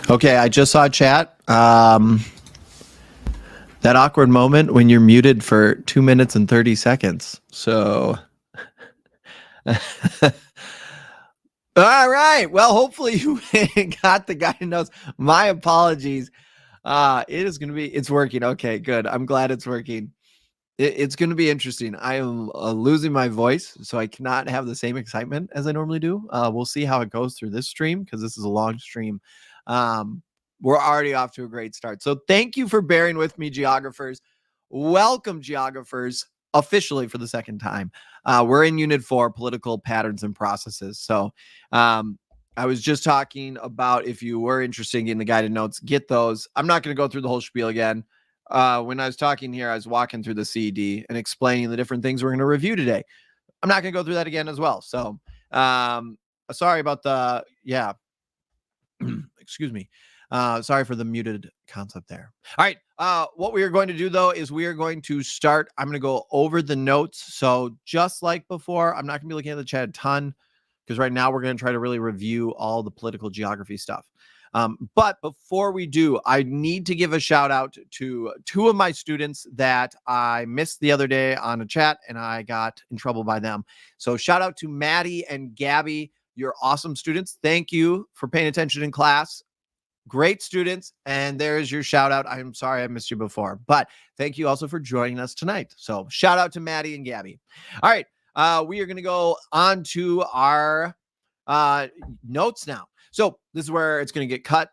Okay, I just saw chat. That awkward moment when you're muted for 2 minutes and 30 seconds. So, all right. Well, hopefully you got the guided notes. My apologies. It's working. Okay, good. I'm glad it's working. It's going to be interesting. I am losing my voice, so I cannot have the same excitement as I normally do. We'll see how it goes through this stream because this is a long stream. We're already off to a great start. So thank you for bearing with me, geographers. Welcome, geographers, officially for the second time. We're in Unit 4, Political Patterns and Processes. So I was just talking about, if you were interested in the guided notes, get those. I'm not going to go through the whole spiel again. When I was talking here, I was walking through the CD and explaining the different things we're going to review today. I'm not going to go through that again as well. So sorry about the, excuse me. Sorry for the muted concept there. All right. What we are going to do, though, is we are going to start. I'm going to go over the notes. So just like before, I'm not going to be looking at the chat a ton because right now we're going to try to really review all the political geography stuff. But before we do, I need to give a shout out to two of my students that I missed the other day on a chat and I got in trouble by them. So shout out to Maddie and Gabby. You're awesome students. Thank you for paying attention in class. Great students. And there's your shout out. I'm sorry I missed you before, but thank you also for joining us tonight. So shout out to Maddie and Gabby. All right. We are going to go on to our notes now. So this is where it's going to get cut.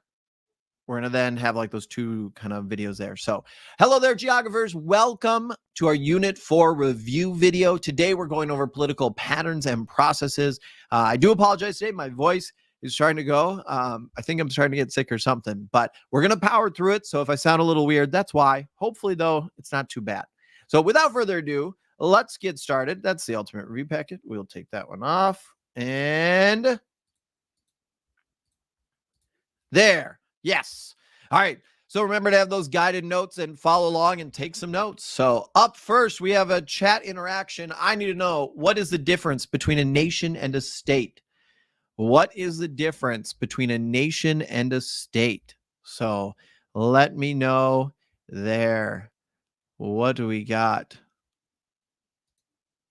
We're going to then have like those two kind of videos there. So hello there, geographers. Welcome to our Unit 4 review video. Today, we're going over political patterns and processes. I do apologize today. My voice is trying to go. I think I'm starting to get sick or something, but we're going to power through it. So if I sound a little weird, that's why. Hopefully, though, it's not too bad. So without further ado, let's get started. That's the ultimate review packet. We'll take that one off. And there. Yes. All right. So remember to have those guided notes and follow along and take some notes. So up first, we have a chat interaction. I need to know, what is the difference between a nation and a state? What is the difference between a nation and a state? So let me know there. What do we got?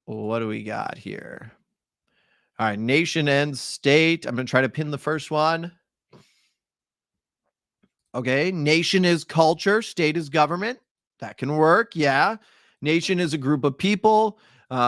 What do we got here? All right. Nation and state. I'm going to try to pin the first one. Okay, nation is culture, state is government. That can work, yeah. Nation is a group of people.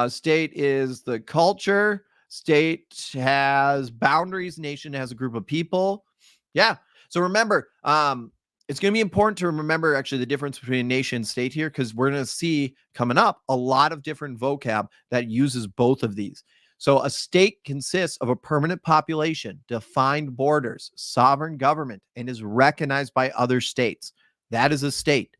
State is the culture. State has boundaries. Nation has a group of people. Yeah, so remember, it's going to be important to remember actually the difference between a nation and state here because we're going to see coming up a lot of different vocab that uses both of these. So a state consists of a permanent population, defined borders, sovereign government, and is recognized by other states. That is a state.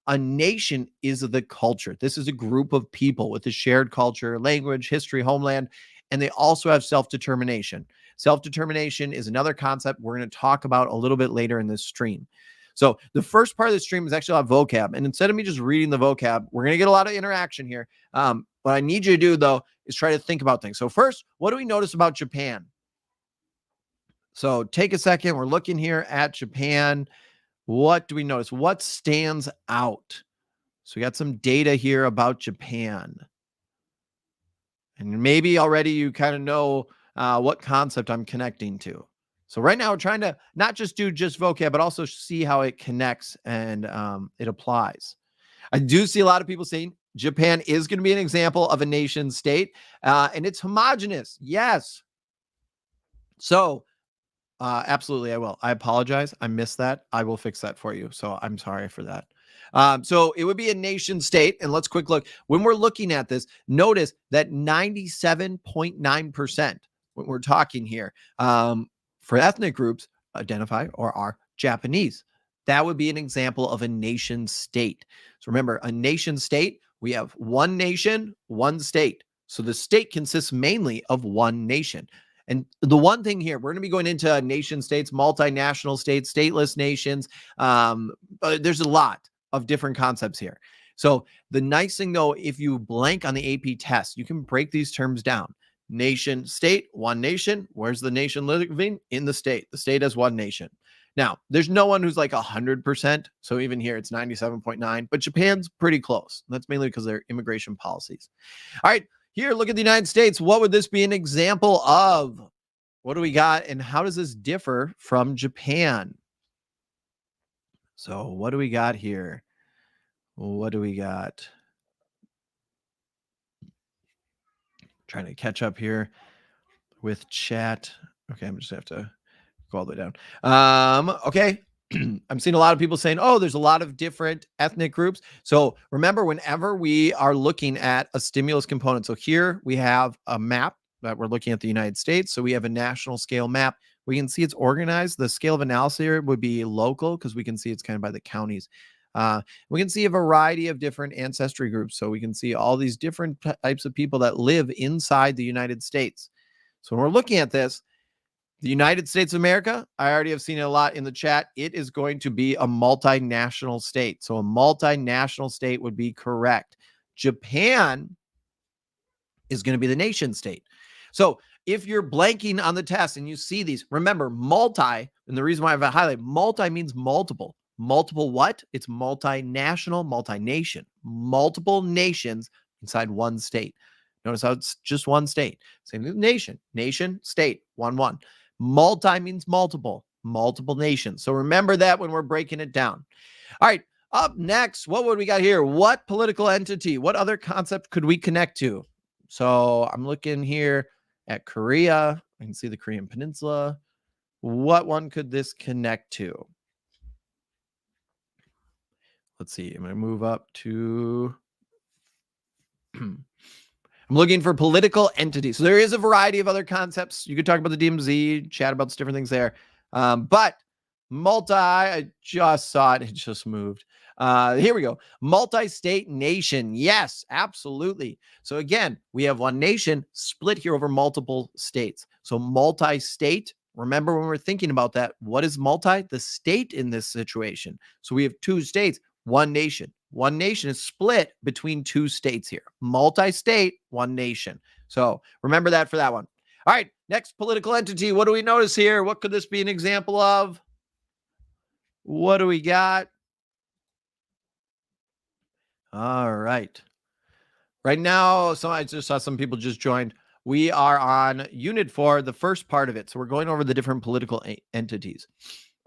A nation is the culture. This is a group of people with a shared culture, language, history, homeland, and they also have self-determination. Self-determination is another concept we're going to talk about a little bit later in this stream. So the first part of the stream is actually about vocab. And instead of me just reading the vocab, we're going to get a lot of interaction here. What I need you to do, though, is try to think about things. So first, what do we notice about Japan? So take a second. We're looking here at Japan. What do we notice? What stands out? So we got some data here about Japan. And maybe already you kind of know what concept I'm connecting to. So right now we're trying to not just do just vocab, but also see how it connects and it applies. I do see a lot of people saying Japan is going to be an example of a nation state and it's homogenous. Yes. So absolutely, I will. I apologize. I missed that. I will fix that for you. So I'm sorry for that. So it would be a nation state. And let's quick look. When we're looking at this, notice that 97.9% when we're talking here for ethnic groups identify or are Japanese. That would be an example of a nation state. So remember, a nation state, we have one nation, one state. So the state consists mainly of one nation. And the one thing here, we're going to be going into nation states, multinational states, stateless nations. There's a lot of different concepts here. So the nice thing, though, if you blank on the AP test, you can break these terms down. Nation, state, one nation. Where's the nation living? In the state. The state has one nation. Now, there's no one who's like 100%. So even here, it's 97.9, but Japan's pretty close. That's mainly because of their immigration policies. All right, here, look at the United States. What would this be an example of? What do we got? And how does this differ from Japan? So what do we got here? What do we got? Trying to catch up here with chat. Okay, I'm just have to go all the way down. Okay. I'm seeing a lot of people saying, oh, there's a lot of different ethnic groups. So remember, whenever we are looking at a stimulus component, so here we have a map that we're looking at the United States. So we have a national scale map. We can see it's organized. The scale of analysis here would be local because we can see it's kind of by the counties. We can see a variety of different ancestry groups. So we can see all these different types of people that live inside the United States. So when we're looking at this, the United States of America, I already have seen it a lot in the chat. It is going to be a multinational state. So a multinational state would be correct. Japan is going to be the nation state. So if you're blanking on the test and you see these, remember multi, and the reason why I've highlighted multi means multiple. Multiple what? It's multinational, multi-nation, multiple nations inside one state. Notice how it's just one state. Same with nation, nation, state, 1-1. Multi means multiple, multiple nations. So remember that when we're breaking it down. All right, up next, what would we got here? What political entity, what other concept could we connect to? So I'm looking here at Korea. I can see the Korean Peninsula. What one could this connect to? Let's see. I'm going to move up to... I'm looking for political entities. So there is a variety of other concepts. You could talk about the DMZ, chat about different things there. But multi, I just saw it. It just moved. Here we go. Multi-state nation. Yes, absolutely. So again, we have one nation split here over multiple states. So multi-state, remember when we're thinking about that, what is multi? The state in this situation. So we have two states, one nation. One nation is split between two states here. Multi-state, one nation. So remember that for that one. All right, next political entity. What do we notice here? What could this be an example of? What do we got? All right. Right now, so I just saw some people just joined. We are on Unit 4, the first part of it. So we're going over the different political entities.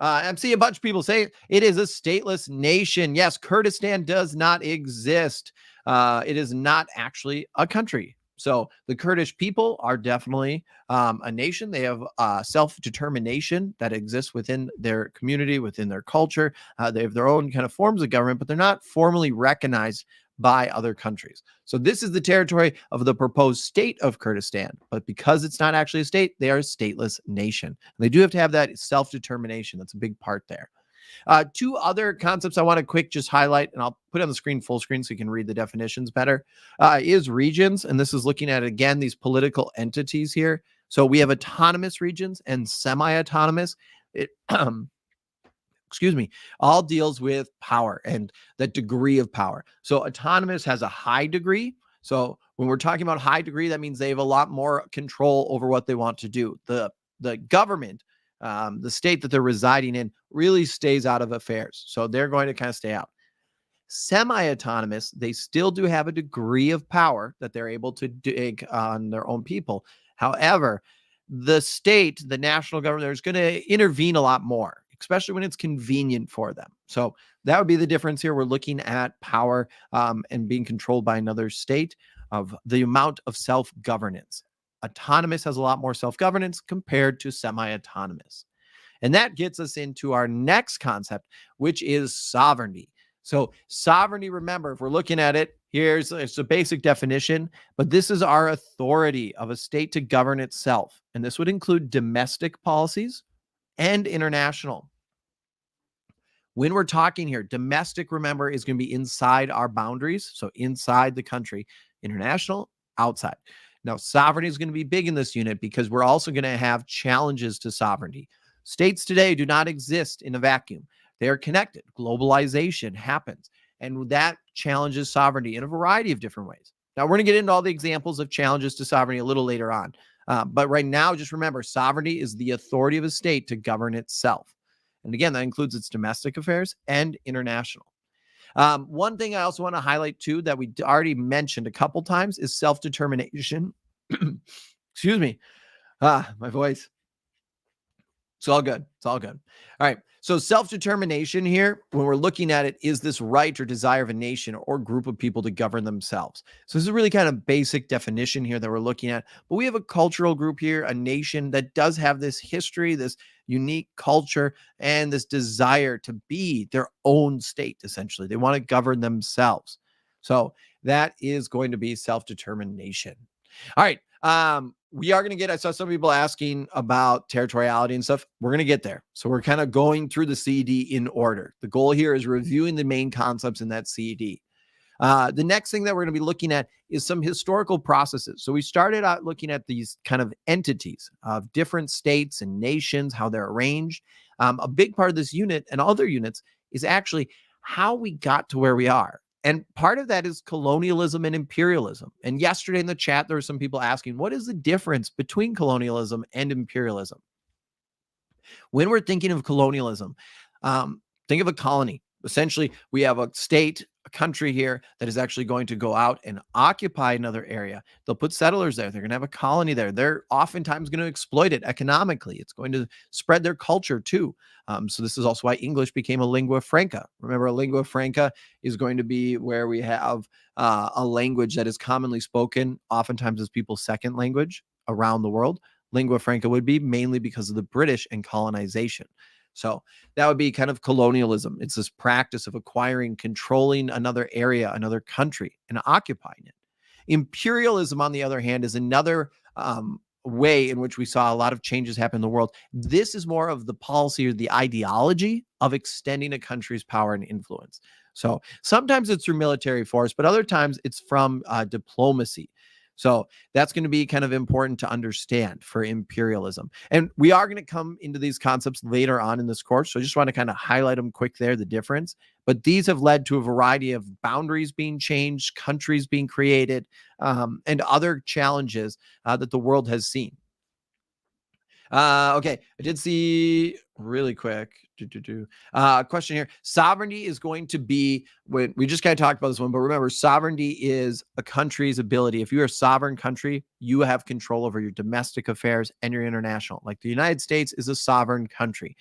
I'm seeing a bunch of people say it is a stateless nation. Yes, Kurdistan does not exist. It is not actually a country. So the Kurdish people are definitely a nation. They have self-determination that exists within their community, within their culture. They have their own kind of forms of government, but they're not formally recognized by other countries. So this is the territory of the proposed state of Kurdistan, but because it's not actually a state, they are a stateless nation. And they do have to have that self-determination. That's a big part there. Two other concepts I want to quick just highlight, and I'll put it on the screen full screen so you can read the definitions better, is regions. And this is looking at, again, these political entities here. So we have autonomous regions and semi-autonomous. It excuse me, all deals with power and the degree of power. So autonomous has a high degree. So when we're talking about high degree, that means they have a lot more control over what they want to do. The government, the state that they're residing in, really stays out of affairs. So they're going to kind of stay out. Semi-autonomous, they still do have a degree of power that they're able to dig on their own people. However, the state, the national government, is going to intervene a lot more, especially when it's convenient for them. So that would be the difference here. We're looking at power and being controlled by another state, of the amount of self-governance. Autonomous has a lot more self-governance compared to semi-autonomous. And that gets us into our next concept, which is sovereignty. So sovereignty, remember, if we're looking at it, it's a basic definition, but this is our authority of a state to govern itself. And this would include domestic policies and international. When we're talking here, domestic, remember, is going to be inside our boundaries. So inside the country. International, outside. Now, sovereignty is going to be big in this unit because we're also going to have challenges to sovereignty. States today do not exist in a vacuum. They are connected. Globalization happens, and that challenges sovereignty in a variety of different ways. Now, we're going to get into all the examples of challenges to sovereignty a little later on. But right now, just remember, sovereignty is the authority of a state to govern itself. And again, that includes its domestic affairs and international. One thing I also want to highlight too that we already mentioned a couple times is self-determination. Excuse me. My voice. It's all good. It's all good. All right. So self-determination here, when we're looking at it, is this right or desire of a nation or group of people to govern themselves. So this is a really kind of basic definition here that we're looking at. But we have a cultural group here, a nation that does have this history, this unique culture, and this desire to be their own state, essentially. They want to govern themselves. So that is going to be self-determination. All right. We are going to get, I saw some people asking about territoriality and stuff. We're going to get there. So we're kind of going through the CED in order. The goal here is reviewing the main concepts in that CED. The next thing that we're going to be looking at is some historical processes. So we started out looking at these kind of entities of different states and nations, how they're arranged. A big part of this unit and other units is actually how we got to where we are. And part of that is colonialism and imperialism. And yesterday in the chat, there were some people asking, what is the difference between colonialism and imperialism? When we're thinking of colonialism, think of a colony. Essentially, we have a state, a country here that is actually going to go out and occupy another area. They'll put settlers there. They're going to have a colony there. They're oftentimes going to exploit it economically. It's going to spread their culture too. So this is also why English became a lingua franca. Remember, a lingua franca is going to be where we have a language that is commonly spoken, oftentimes as people's second language around the world. Lingua franca would be mainly because of the British and colonization. So that would be kind of colonialism. It's this practice of acquiring, controlling another area, another country, and occupying it. Imperialism, on the other hand, is another way in which we saw a lot of changes happen in the world. This is more of the policy or the ideology of extending a country's power and influence. So sometimes it's through military force, but other times it's from diplomacy. So that's going to be kind of important to understand for imperialism. And we are going to come into these concepts later on in this course. So I just want to kind of highlight them quick there, the difference. But these have led to a variety of boundaries being changed, countries being created, and other challenges that the world has seen. Okay, I did see really quick. Question here. Sovereignty is going to be, when we just kind of talked about this one, but remember, sovereignty is a country's ability. If you're a sovereign country, you have control over your domestic affairs and your international. Like the United States is a sovereign country.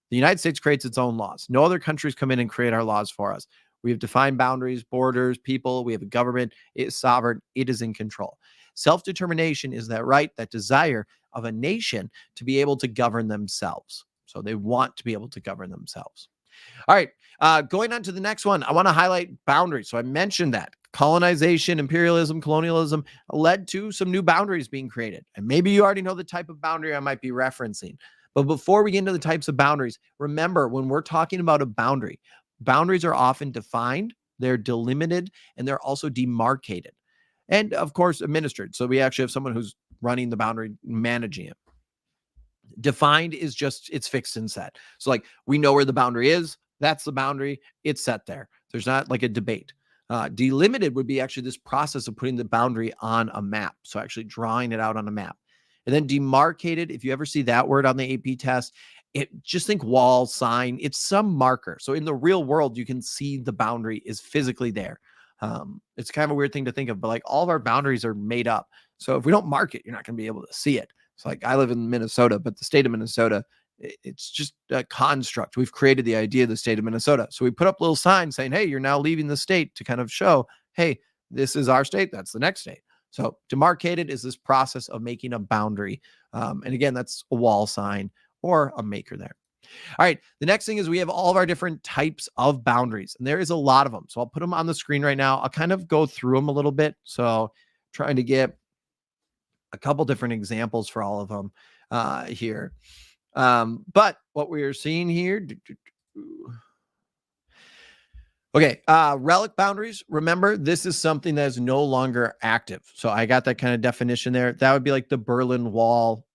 The United States creates its own laws. No other countries come in and create our laws for us. We have defined boundaries, borders, people. We have a government. It is sovereign. It is in control. Self-determination is that right, that desire of a nation to be able to govern themselves. So they want to be able to govern themselves. All right, going on to the next one, I want to highlight boundaries. So I mentioned that colonization, imperialism, colonialism led to some new boundaries being created. And maybe you already know the type of boundary I might be referencing. But before we get into the types of boundaries, remember, when we're talking about a boundary, boundaries are often defined, they're delimited, and they're also demarcated. And of course, administered. So we actually have someone who's running the boundary, managing it. Defined is just, it's fixed and set. So like we know where the boundary is. That's the boundary. It's set there. There's not like a debate. Delimited would be actually this process of putting the boundary on a map. So actually drawing it out on a map. And then demarcated, if you ever see that word on the AP test, just think wall, sign. It's some marker. So in the real world, you can see the boundary is physically there. It's kind of a weird thing to think of, but like all of our boundaries are made up. So if we don't mark it, you're not going to be able to see it. It's like I live in Minnesota, but the state of Minnesota, it's just a construct. We've created the idea of the state of Minnesota. So we put up little signs saying, hey, you're now leaving the state, to kind of show, hey, this is our state. That's the next state. So demarcated is this process of making a boundary. And again, that's a wall sign or a maker there. All right. The next thing is we have all of our different types of boundaries, and there is a lot of them. So I'll put them on the screen right now. I'll kind of go through them a little bit. So trying to get a couple different examples for all of them here. But what we are seeing here, okay, relic boundaries. Remember, this is something that is no longer active. So I got that kind of definition there. That would be like the Berlin Wall.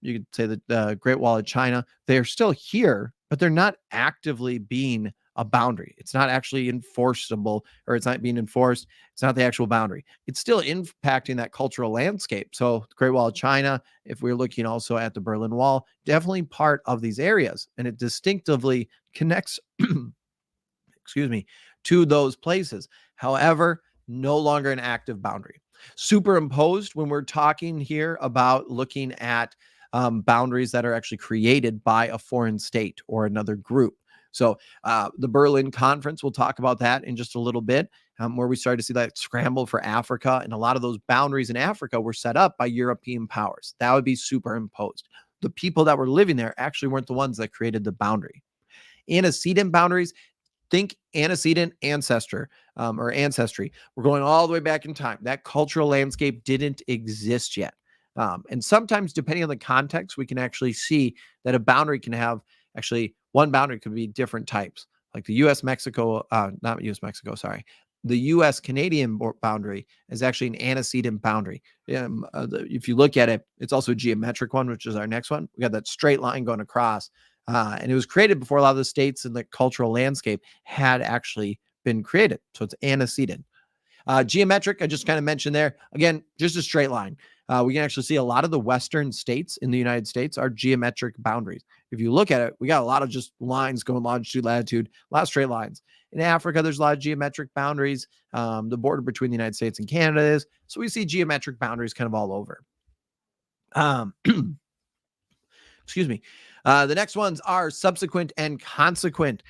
You could say the Great Wall of China. They're still here, but they're not actively being a boundary. It's not actually enforceable, or it's not being enforced. It's not the actual boundary. It's still impacting that cultural landscape. So the Great Wall of China, if we're looking also at the Berlin Wall, definitely part of these areas. And it distinctively connects, excuse me, to those places. However, no longer an active boundary. Superimposed when we're talking here about looking at boundaries that are actually created by a foreign state or another group. So the Berlin Conference, we'll talk about that in just a little bit, where we started to see that scramble for Africa. And a lot of those boundaries in Africa were set up by European powers. That would be superimposed. The people that were living there actually weren't the ones that created the boundary. Antecedent boundaries, think antecedent ancestor or ancestry. We're going all the way back in time. That cultural landscape didn't exist yet. And sometimes, depending on the context, we can actually see that a boundary can have actually one boundary could be different types, like the U.S.-Mexico, not U.S.-Mexico, sorry. The U.S.-Canadian boundary is actually an antecedent boundary. If you look at it, it's also a geometric one, which is our next one. We got that straight line going across. And it was created before a lot of the states in the cultural landscape had actually been created. So it's antecedent. Geometric, I just kind of mentioned there. Again, just a straight line. We can actually see a lot of the Western states in the United States are geometric boundaries. If you look at it, we got a lot of just lines going longitude, latitude, a lot of straight lines. In Africa, there's a lot of geometric boundaries. The border between the United States and Canada is. So we see geometric boundaries kind of all over. Excuse me. The next ones are subsequent and consequent.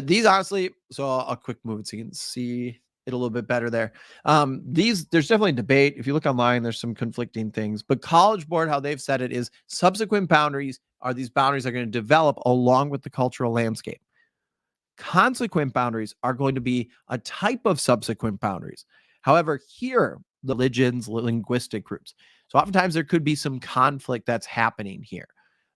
These honestly, so I'll quick move it so you can see it a little bit better there. There's definitely debate. If you look online, there's some conflicting things, but College Board, how they've said it is subsequent boundaries are these boundaries that are going to develop along with the cultural landscape. Consequent boundaries are going to be a type of subsequent boundaries. However, here, the religions, linguistic groups. So oftentimes there could be some conflict that's happening here.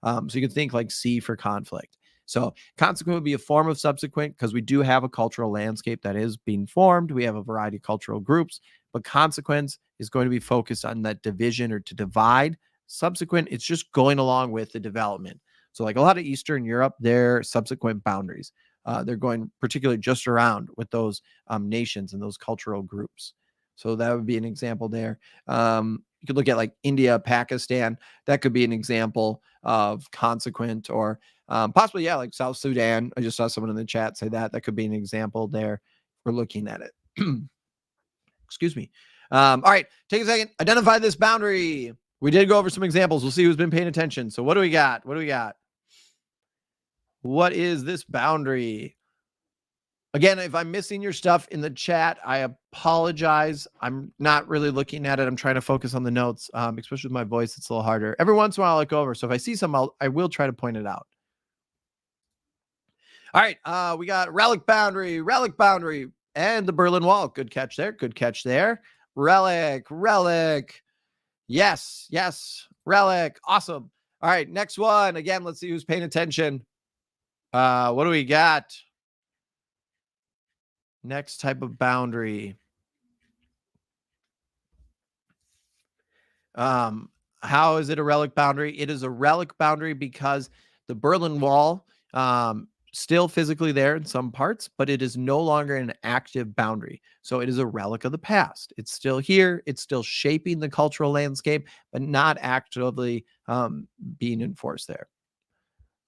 So you can think like C for conflict. So consequent would be a form of subsequent because we do have a cultural landscape that is being formed. We have a variety of cultural groups, but consequence is going to be focused on that division or to divide. Subsequent, it's just going along with the development. So like a lot of Eastern Europe, they're subsequent boundaries. They're going particularly just around with those nations and those cultural groups. So that would be an example there. You could look at like India, Pakistan. That could be an example of consequent, or possibly, yeah, like South Sudan. I just saw someone in the chat say that. That could be an example there. We're looking at it. Excuse me. All right, take a second. Identify this boundary. We did go over some examples. We'll see who's been paying attention. So what do we got? What do we got? What is this boundary? Again, if I'm missing your stuff in the chat, I apologize. I'm not really looking at it. I'm trying to focus on the notes, especially with my voice. It's a little harder. Every once in a while, I'll look over. So if I see something, I will try to point it out. All right, we got relic boundary, and the Berlin Wall. Good catch there. Good catch there. Relic. Yes. Relic. Awesome. All right, next one. Again, let's see who's paying attention. What do we got? Next type of boundary. How is it a relic boundary? It is a relic boundary because the Berlin Wall still physically there in some parts, but it is no longer an active boundary. So it is a relic of the past. It's still here. It's still shaping the cultural landscape, but not actively being enforced there.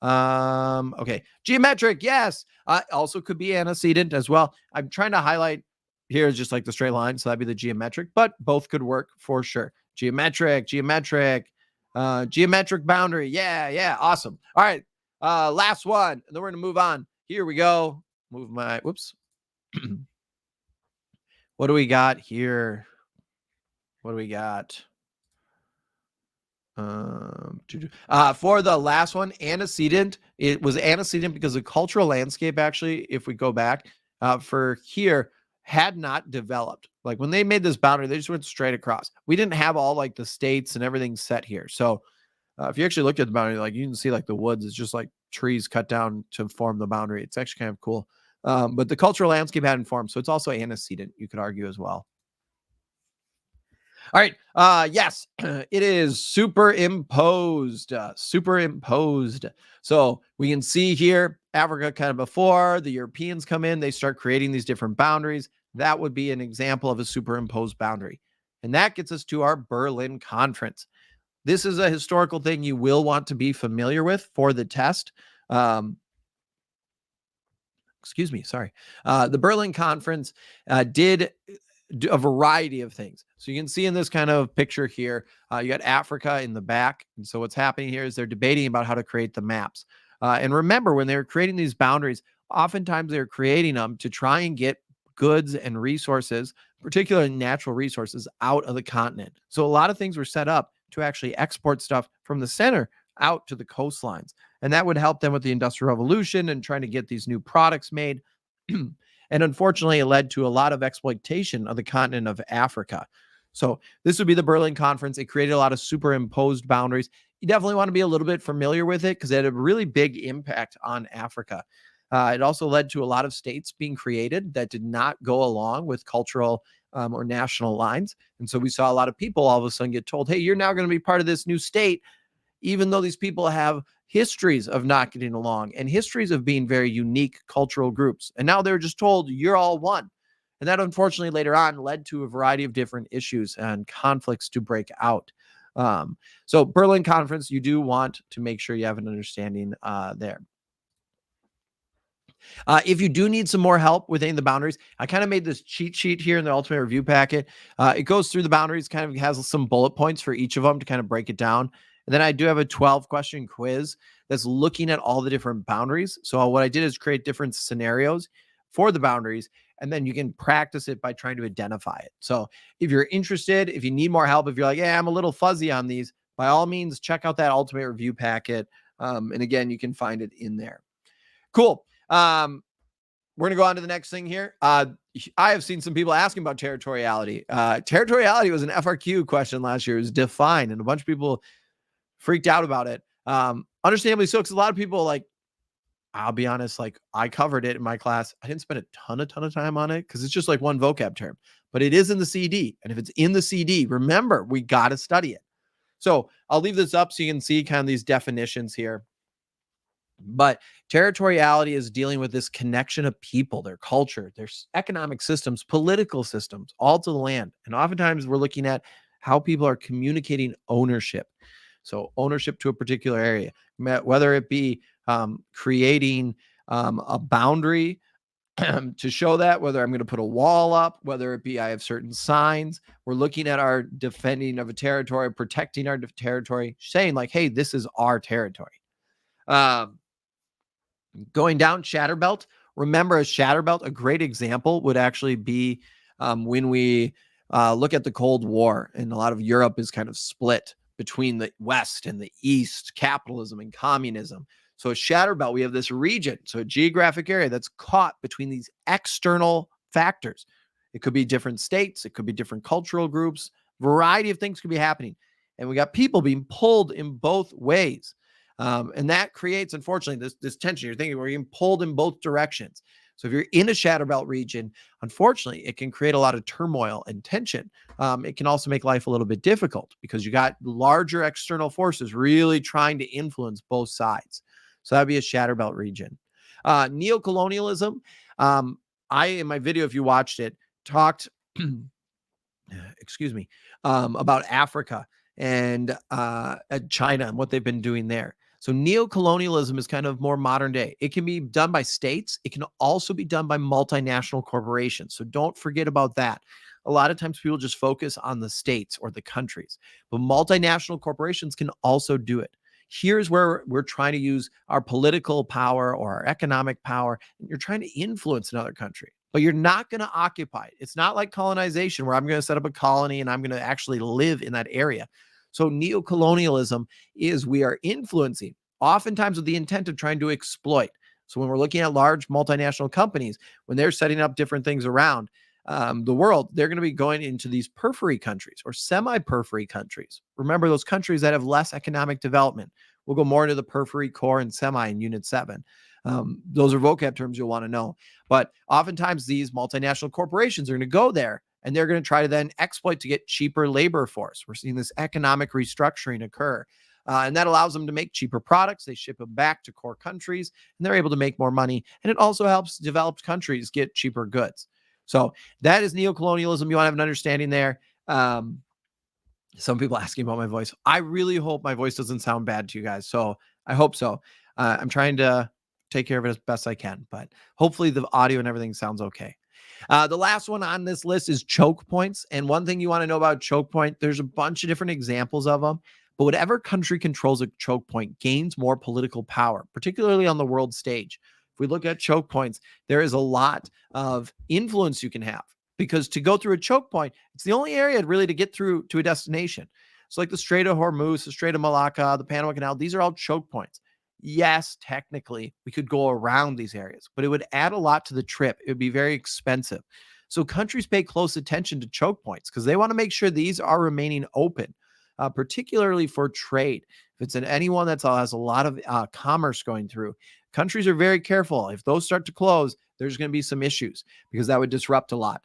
Okay. Geometric. Yes. Also could be antecedent as well. I'm trying to highlight here is just like the straight line. So that'd be the geometric, but both could work for sure. Geometric boundary. Yeah. Awesome. All right. Last one. And then we're going to move on. Here we go. Move my, whoops. What do we got here? What do we got? For the last one, antecedent, it was antecedent because the cultural landscape, actually, if we go back for here, had not developed. Like when they made this boundary, they just went straight across. We didn't have all like the states and everything set here. So if you actually looked at the boundary, like you can see like the woods, it's just like trees cut down to form the boundary. It's actually kind of cool. But the cultural landscape hadn't formed. So it's also antecedent, you could argue as well. All right. Yes, it is superimposed. Superimposed. So we can see here Africa kind of before the Europeans come in, they start creating these different boundaries. That would be an example of a superimposed boundary. And that gets us to our Berlin Conference. This is a historical thing you will want to be familiar with for the test. Excuse me, sorry. The Berlin Conference did do a variety of things. So you can see in this kind of picture here, you got Africa in the back. And so what's happening here is they're debating about how to create the maps. And remember, when they were creating these boundaries, oftentimes they were creating them to try and get goods and resources, particularly natural resources, out of the continent. So a lot of things were set up to actually export stuff from the center out to the coastlines. And that would help them with the Industrial Revolution and trying to get these new products made. And unfortunately, it led to a lot of exploitation of the continent of Africa. So this would be the Berlin Conference. It created a lot of superimposed boundaries. You definitely want to be a little bit familiar with it because it had a really big impact on Africa. It also led to a lot of states being created that did not go along with cultural or national lines. And so we saw a lot of people all of a sudden get told, hey, you're now going to be part of this new state, even though these people have histories of not getting along and histories of being very unique cultural groups. And now they're just told you're all one. And that unfortunately later on led to a variety of different issues and conflicts to break out. So Berlin Conference, you do want to make sure you have an understanding there. If you do need some more help with any of the boundaries, I kind of made this cheat sheet here in the Ultimate Review Packet. It goes through the boundaries, kind of has some bullet points for each of them to kind of break it down. And then I do have a 12-question quiz that's looking at all the different boundaries. So what I did is create different scenarios for the boundaries, and then you can practice it by trying to identify it. So if you're interested, if you need more help, if you're like, yeah, I'm a little fuzzy on these, by all means, check out that Ultimate Review Packet. And again, you can find it in there. Cool. We're going to go on to the next thing here. I have seen some people asking about territoriality. Territoriality was an FRQ question last year. It was defined, and a bunch of people freaked out about it. Understandably so, because a lot of people, like, I'll be honest, like, I covered it in my class. I didn't spend a ton of time on it because it's just like one vocab term, but it is in the CD. And if it's in the CD, remember, we got to study it. So I'll leave this up so you can see kind of these definitions here. But territoriality is dealing with this connection of people, their culture, their economic systems, political systems, all to the land. And oftentimes we're looking at how people are communicating ownership. So ownership to a particular area, whether it be creating a boundary to show that, whether I'm going to put a wall up, whether it be I have certain signs. We're looking at our defending of a territory, protecting our territory, saying like, hey, this is our territory. Going down Shatterbelt, remember a Shatterbelt, a great example would actually be when we look at the Cold War, and a lot of Europe is kind of split between the West and the East, capitalism and communism. So a Shatterbelt, we have this region, so a geographic area that's caught between these external factors. It could be different states, it could be different cultural groups, variety of things could be happening. And we got people being pulled in both ways. And that creates, unfortunately, this tension. You're thinking we're getting pulled in both directions. So if you're in a Shatterbelt region, unfortunately, it can create a lot of turmoil and tension. It can also make life a little bit difficult because you got larger external forces really trying to influence both sides. So that'd be a Shatterbelt region. Neocolonialism. In my video, if you watched it, talked, about Africa and China and what they've been doing there. So neocolonialism is kind of more modern day. It can be done by states. It can also be done by multinational corporations. So don't forget about that. A lot of times people just focus on the states or the countries, but multinational corporations can also do it. Here's where we're trying to use our political power or our economic power. And you're trying to influence another country, but you're not going to occupy it. It's not like colonization where I'm going to set up a colony and I'm going to actually live in that area. So neocolonialism is we are influencing, oftentimes with the intent of trying to exploit. So when we're looking at large multinational companies, when they're setting up different things around the world, they're going to be going into these periphery countries or semi-periphery countries. Remember those countries that have less economic development. We'll go more into the periphery, core, and semi in Unit 7. Those are vocab terms you'll want to know. But oftentimes these multinational corporations are going to go there And they're going to try to then exploit to get cheaper labor force. We're seeing this economic restructuring occur. And that allows them to make cheaper products. They ship them back to core countries and they're able to make more money. And it also helps developed countries get cheaper goods. So that is neocolonialism. You want to have an understanding there. Some people asking about my voice. I really hope my voice doesn't sound bad to you guys. So I hope so. I'm trying to take care of it as best I can, but hopefully the audio and everything sounds okay. The last one on this list is choke points. And one thing you want to know about choke point, there's a bunch of different examples of them, but whatever country controls a choke point gains more political power, particularly on the world stage. If we look at choke points, there is a lot of influence you can have because to go through a choke point, it's the only area really to get through to a destination. So like the Strait of Hormuz, the Strait of Malacca, the Panama Canal, these are all choke points. Yes, technically, we could go around these areas, but it would add a lot to the trip. It would be very expensive. So countries pay close attention to choke points because they want to make sure these are remaining open, particularly for trade. If it's anyone that has a lot of commerce going through, countries are very careful. If those start to close, there's going to be some issues because that would disrupt a lot.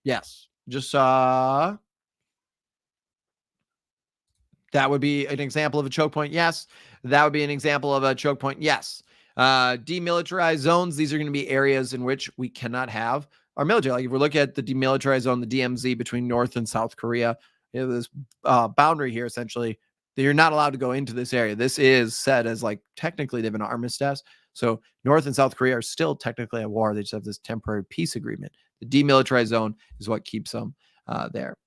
Yes, just that would be an example of a choke point. Yes. That would be an example of a choke point. Yes. Demilitarized zones. These are going to be areas in which we cannot have our military. Like if we're looking at the demilitarized zone, the DMZ between North and South Korea, you know, this boundary here, essentially, you're not allowed to go into this area. This is said as like technically they have an armistice. So North and South Korea are still technically at war. They just have this temporary peace agreement. The demilitarized zone is what keeps them there.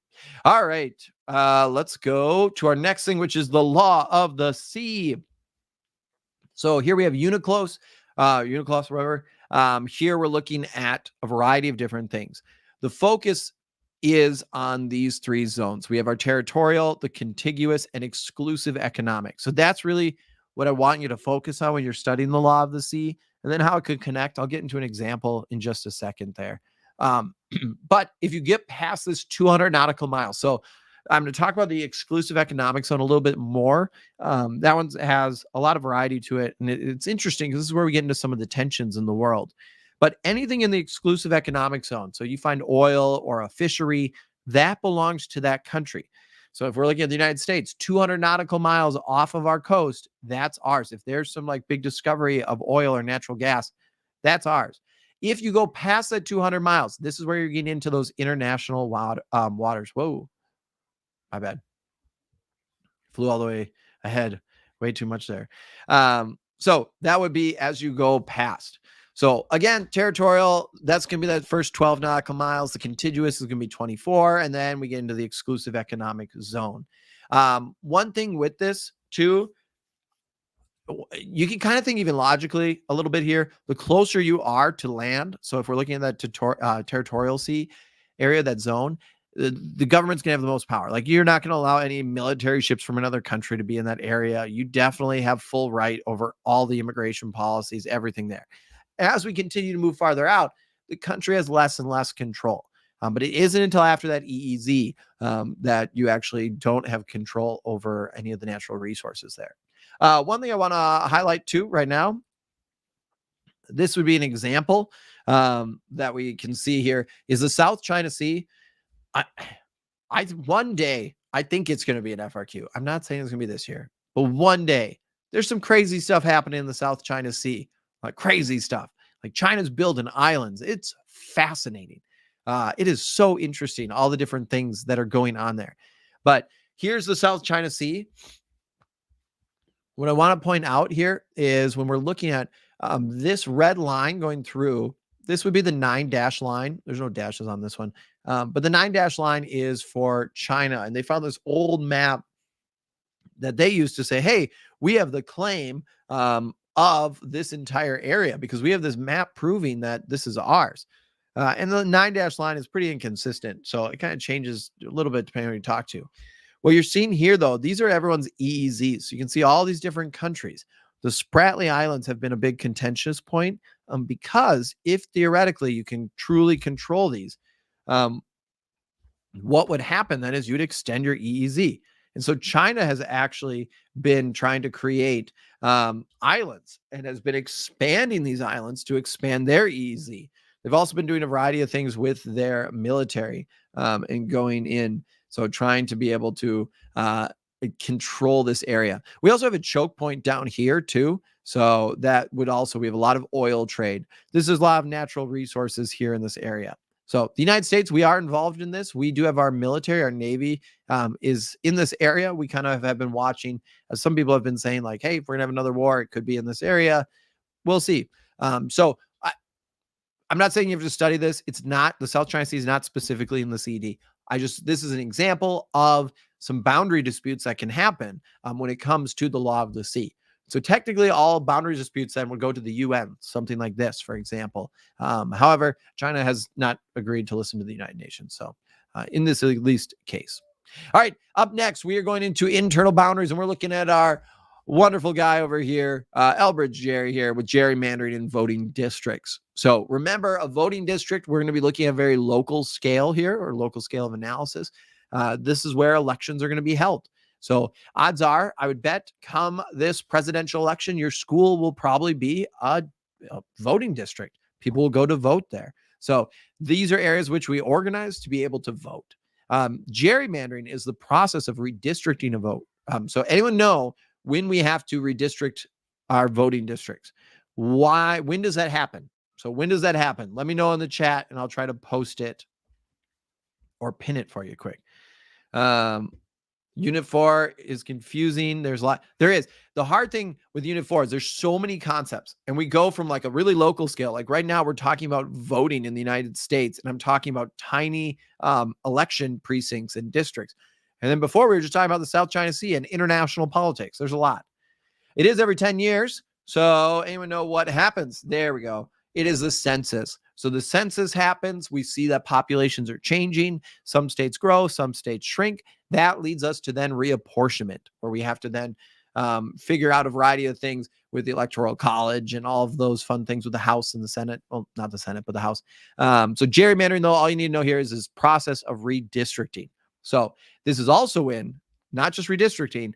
All right, let's go to our next thing, which is the law of the sea. So here we have UNCLOS, whatever. Here we're looking at a variety of different things. The focus is on these three zones. We have our territorial, the contiguous, and exclusive economic. So that's really what I want you to focus on when you're studying the law of the sea, and then how it could connect. I'll get into an example in just a second there. But if you get past this 200 nautical miles, so I'm going to talk about the exclusive economic zone a little bit more. That one has a lot of variety to it. And it's interesting because this is where we get into some of the tensions in the world. But anything in the exclusive economic zone, so you find oil or a fishery, that belongs to that country. So if we're looking at the United States, 200 nautical miles off of our coast, that's ours. If there's some like big discovery of oil or natural gas, that's ours. If you go past that 200 miles, this is where you're getting into those international waters. Whoa, my bad. Flew all the way ahead. Way too much there. So that would be as you go past. So again, territorial, that's going to be that first 12 nautical miles. The contiguous is going to be 24. And then we get into the exclusive economic zone. One thing with this too, you can kind of think even logically a little bit here, the closer you are to land. So if we're looking at that territorial sea area, that zone, the government's going to have the most power. Like you're not going to allow any military ships from another country to be in that area. You definitely have full right over all the immigration policies, everything there. As we continue to move farther out, the country has less and less control. But it isn't until after that EEZ that you actually don't have control over any of the natural resources there. One thing I want to highlight too right now, this would be an example that we can see here is the South China Sea. One day, I think it's going to be an FRQ. I'm not saying it's going to be this year, but one day there's some crazy stuff happening in the South China Sea, like crazy stuff. Like China's building islands. It's fascinating. It is so interesting, all the different things that are going on there. But here's the South China Sea. What I want to point out here is when we're looking at this red line going through, this would be the 9-dash line. There's no dashes on this one. But the 9-dash line is for China. And they found this old map that they used to say, hey, we have the claim of this entire area because we have this map proving that this is ours. And the 9-dash line is pretty inconsistent. So it kind of changes a little bit depending on who you talk to. What you're seeing here, though, these are everyone's EEZs. So you can see all these different countries. The Spratly Islands have been a big contentious point because if theoretically you can truly control these, what would happen then is you'd extend your EEZ. And so China has actually been trying to create islands and has been expanding these islands to expand their EEZ. They've also been doing a variety of things with their military and going in. So trying to be able to control this area. We also have a choke point down here too. So that would also, we have a lot of oil trade. This is a lot of natural resources here in this area. So the United States, we are involved in this. We do have our military, our Navy is in this area. We kind of have been watching, as some people have been saying, like, hey, if we're gonna have another war, it could be in this area. We'll see. I'm not saying you have to study this. It's not, the South China Sea is not specifically in the CD. This is an example of some boundary disputes that can happen when it comes to the law of the sea. So technically all boundary disputes then would go to the UN, something like this, for example. However, China has not agreed to listen to the United Nations. So in this at least case. All right, up next, we are going into internal boundaries, and we're looking at our wonderful guy over here, Elbridge Jerry here, with gerrymandering and voting districts. So remember, a voting district, we're going to be looking at a very local scale here, or local scale of analysis. This is where elections are going to be held. So odds are, I would bet, come this presidential election, your school will probably be a voting district. People will go to vote there. So these are areas which we organize to be able to vote. Gerrymandering is the process of redistricting a vote. So anyone know when we have to redistrict our voting districts? When does that happen? So when does that happen? Let me know in the chat and I'll try to post it or pin it for you quick. Unit 4 is confusing. There's a lot. There is. The hard thing with Unit 4 is there's so many concepts, and we go from like a really local scale. Like right now, we're talking about voting in the United States, and I'm talking about tiny election precincts and districts. And then before, we were just talking about the South China Sea and international politics. There's a lot. It is every 10 years. So anyone know what happens? There we go. It is the census. So the census happens. We see that populations are changing. Some states grow, some states shrink. That leads us to then reapportionment, where we have to then figure out a variety of things with the Electoral College and all of those fun things with the House and the Senate. Well, not the Senate, but the House. So gerrymandering, though, all you need to know here is this process of redistricting. So this is also in not just redistricting,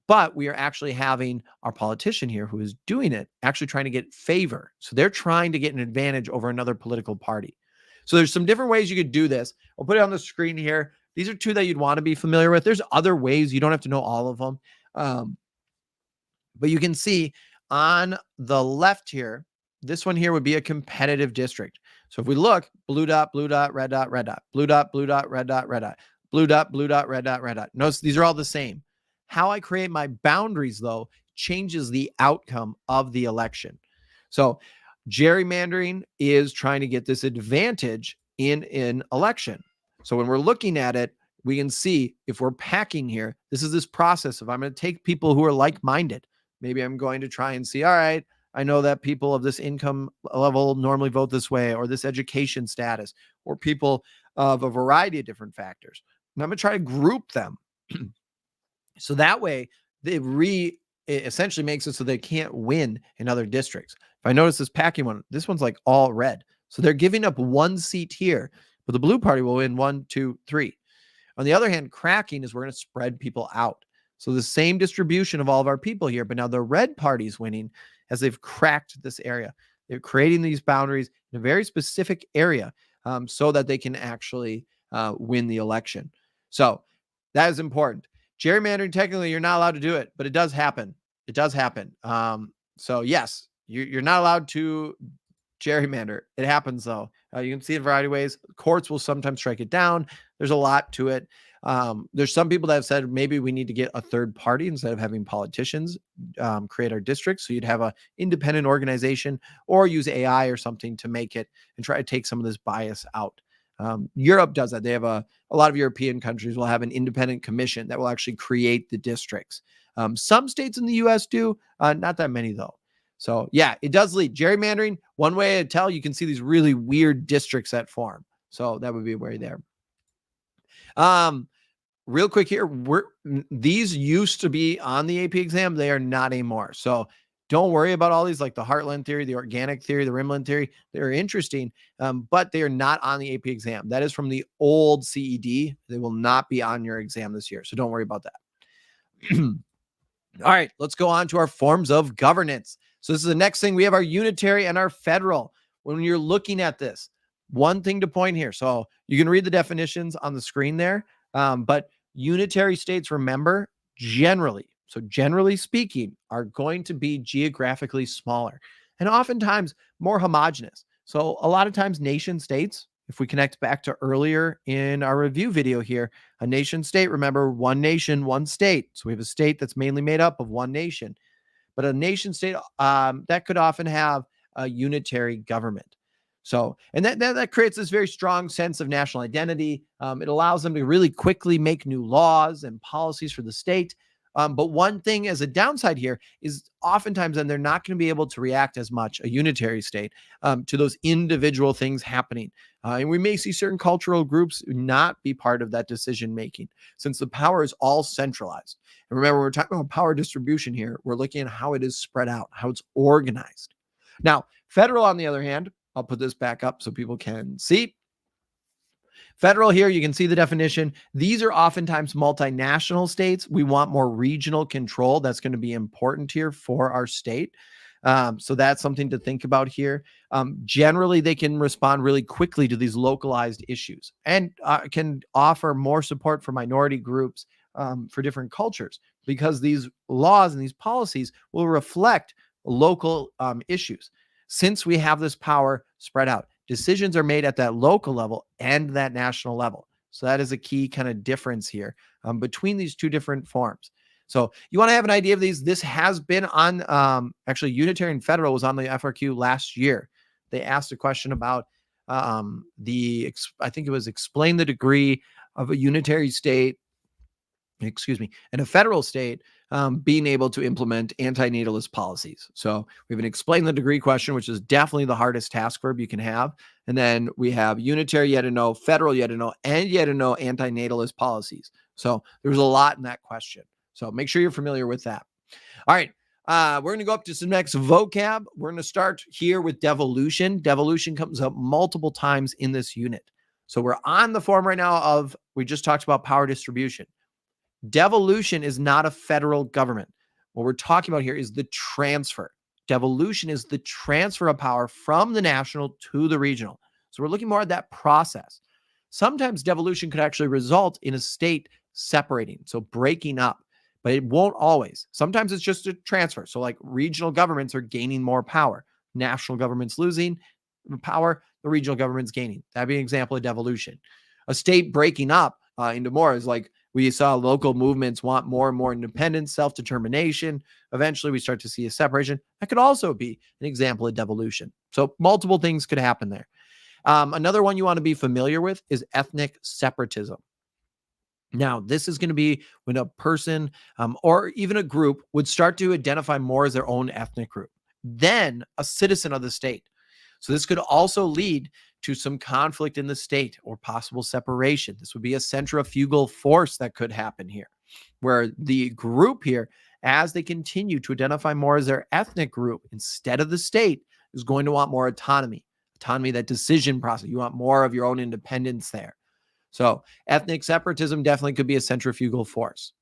but we are actually having our politician here who is doing it, actually trying to get favor. So they're trying to get an advantage over another political party. So there's some different ways you could do this. I'll put it on the screen here. These are two that you'd want to be familiar with. There's other ways. You don't have to know all of them. But you can see on the left here, this one here would be a competitive district. So if we look, blue dot, red dot, red dot, blue dot, red dot, red dot, blue dot, red dot, red dot. Notice these are all the same. How I create my boundaries, though, changes the outcome of the election. So gerrymandering is trying to get this advantage in an election. So when we're looking at it, we can see if we're packing here, this is this process of I'm going to take people who are like-minded. Maybe I'm going to try and see, all right, I know that people of this income level normally vote this way, or this education status, or people of a variety of different factors. And I'm going to try to group them. So that way, it essentially makes it so they can't win in other districts. If I notice this packing one, this one's like all red. So they're giving up one seat here, but the blue party will win 1, 2, 3. On the other hand, cracking is we're going to spread people out. So the same distribution of all of our people here, but now the red party is winning as they've cracked this area. They're creating these boundaries in a very specific area so that they can actually win the election. So that is important. Gerrymandering, technically, you're not allowed to do it, but it does happen. It does happen. So yes, you're not allowed to gerrymander. It happens, though. You can see it a variety of ways. Courts will sometimes strike it down. There's a lot to it. There's some people that have said maybe we need to get a third party instead of having politicians create our districts. So you'd have an independent organization or use AI or something to make it and try to take some of this bias out. Europe does that. They have a lot of European countries will have an independent commission that will actually create the districts. Some states in the US do, not that many though. So yeah, it does lead. Gerrymandering, one way to tell, you can see these really weird districts that form. So that would be a way there. Real quick here, these used to be on the AP exam. They are not anymore. So don't worry about all these, like the Heartland theory, the organic theory, the Rimland theory. They're interesting, but they are not on the AP exam. That is from the old CED. They will not be on your exam this year. So don't worry about that. All right, let's go on to our forms of governance. So this is the next thing. We have our unitary and our federal. When you're looking at this, One thing to point here. So you can read the definitions on the screen there. But unitary states, remember, generally speaking, are going to be geographically smaller and oftentimes more homogenous. So a lot of times nation states, if we connect back to earlier in our review video here, a nation state, remember, one nation, one state. So we have a state that's mainly made up of one nation, but a nation state that could often have a unitary government. So, and that creates this very strong sense of national identity. It allows them to really quickly make new laws and policies for the state. But one thing as a downside here is oftentimes then they're not going to be able to react as much, a unitary state, to those individual things happening. And we may see certain cultural groups not be part of that decision making since the power is all centralized. And remember, we're talking about power distribution here. We're looking at how it is spread out, how it's organized. Now, federal, on the other hand, I'll put this back up so people can see. Federal here, you can see the definition. These are oftentimes multinational states. We want more regional control. That's going to be important here for our state. So that's something to think about here. Generally, they can respond really quickly to these localized issues and can offer more support for minority groups, for different cultures, because these laws and these policies will reflect local issues. Since we have this power spread out, decisions are made at that local level and that national level. So that is a key kind of difference here between these two different forms. So you want to have an idea of these. This has been on, actually, Unitary and Federal was on the FRQ last year. They asked a question about I think it was explain the degree of a unitary state, and a federal state being able to implement antinatalist policies. So we have an explain the degree question, which is definitely the hardest task verb you can have. And then we have unitary, yet to know, federal, yet to know, and yet to know antinatalist policies. So there's a lot in that question. So make sure you're familiar with that. All right. We're going to go up to some next vocab. We're going to start here with devolution. Devolution comes up multiple times in this unit. So we're on the form right now of, we just talked about power distribution. Devolution is not a federal government. What we're talking about here is the transfer. Devolution is the transfer of power from the national to the regional. So we're looking more at that process. Sometimes devolution could actually result in a state separating, so breaking up, but it won't always. Sometimes it's just a transfer. So like regional governments are gaining more power. National government's losing power, the regional government's gaining. That'd be an example of devolution. A state breaking up into more is like, we saw local movements want more and more independence, self-determination. Eventually, we start to see a separation. That could also be an example of devolution. So multiple things could happen there. Another one you want to be familiar with is ethnic separatism. Now, this is going to be when a person or even a group would start to identify more as their own ethnic group, then a citizen of the state. So this could also lead to some conflict in the state or possible separation. This would be a centrifugal force that could happen here, where the group here, as they continue to identify more as their ethnic group instead of the state, is going to want more autonomy, that decision process. You want more of your own independence there. So ethnic separatism definitely could be a centrifugal force.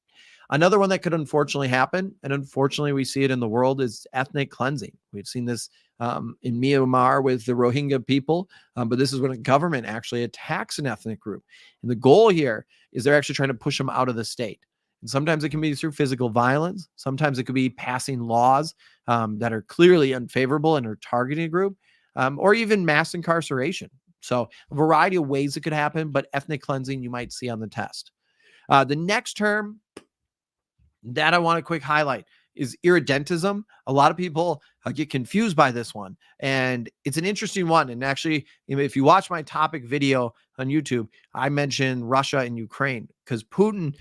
Another one that could unfortunately happen, and unfortunately we see it in the world, is ethnic cleansing. We've seen this in Myanmar with the Rohingya people, but this is when a government actually attacks an ethnic group. And the goal here is they're actually trying to push them out of the state. And sometimes it can be through physical violence. Sometimes it could be passing laws that are clearly unfavorable and are targeting a group, or even mass incarceration. So a variety of ways it could happen, but ethnic cleansing you might see on the test. The next term that I want to quick highlight is irredentism. A lot of people get confused by this one, and it's an interesting one. And actually, if you watch my topic video on YouTube, I mentioned Russia and Ukraine because Putin,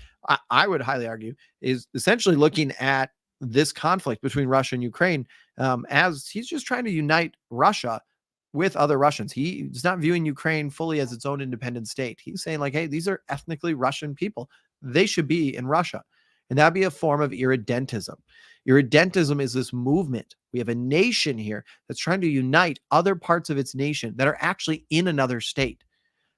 I would highly argue, is essentially looking at this conflict between Russia and Ukraine as he's just trying to unite Russia with other Russians. He's not viewing Ukraine fully as its own independent state. He's saying like, hey, these are ethnically Russian people. They should be in Russia. And that'd be a form of irredentism. Irredentism is this movement. We have a nation here that's trying to unite other parts of its nation that are actually in another state.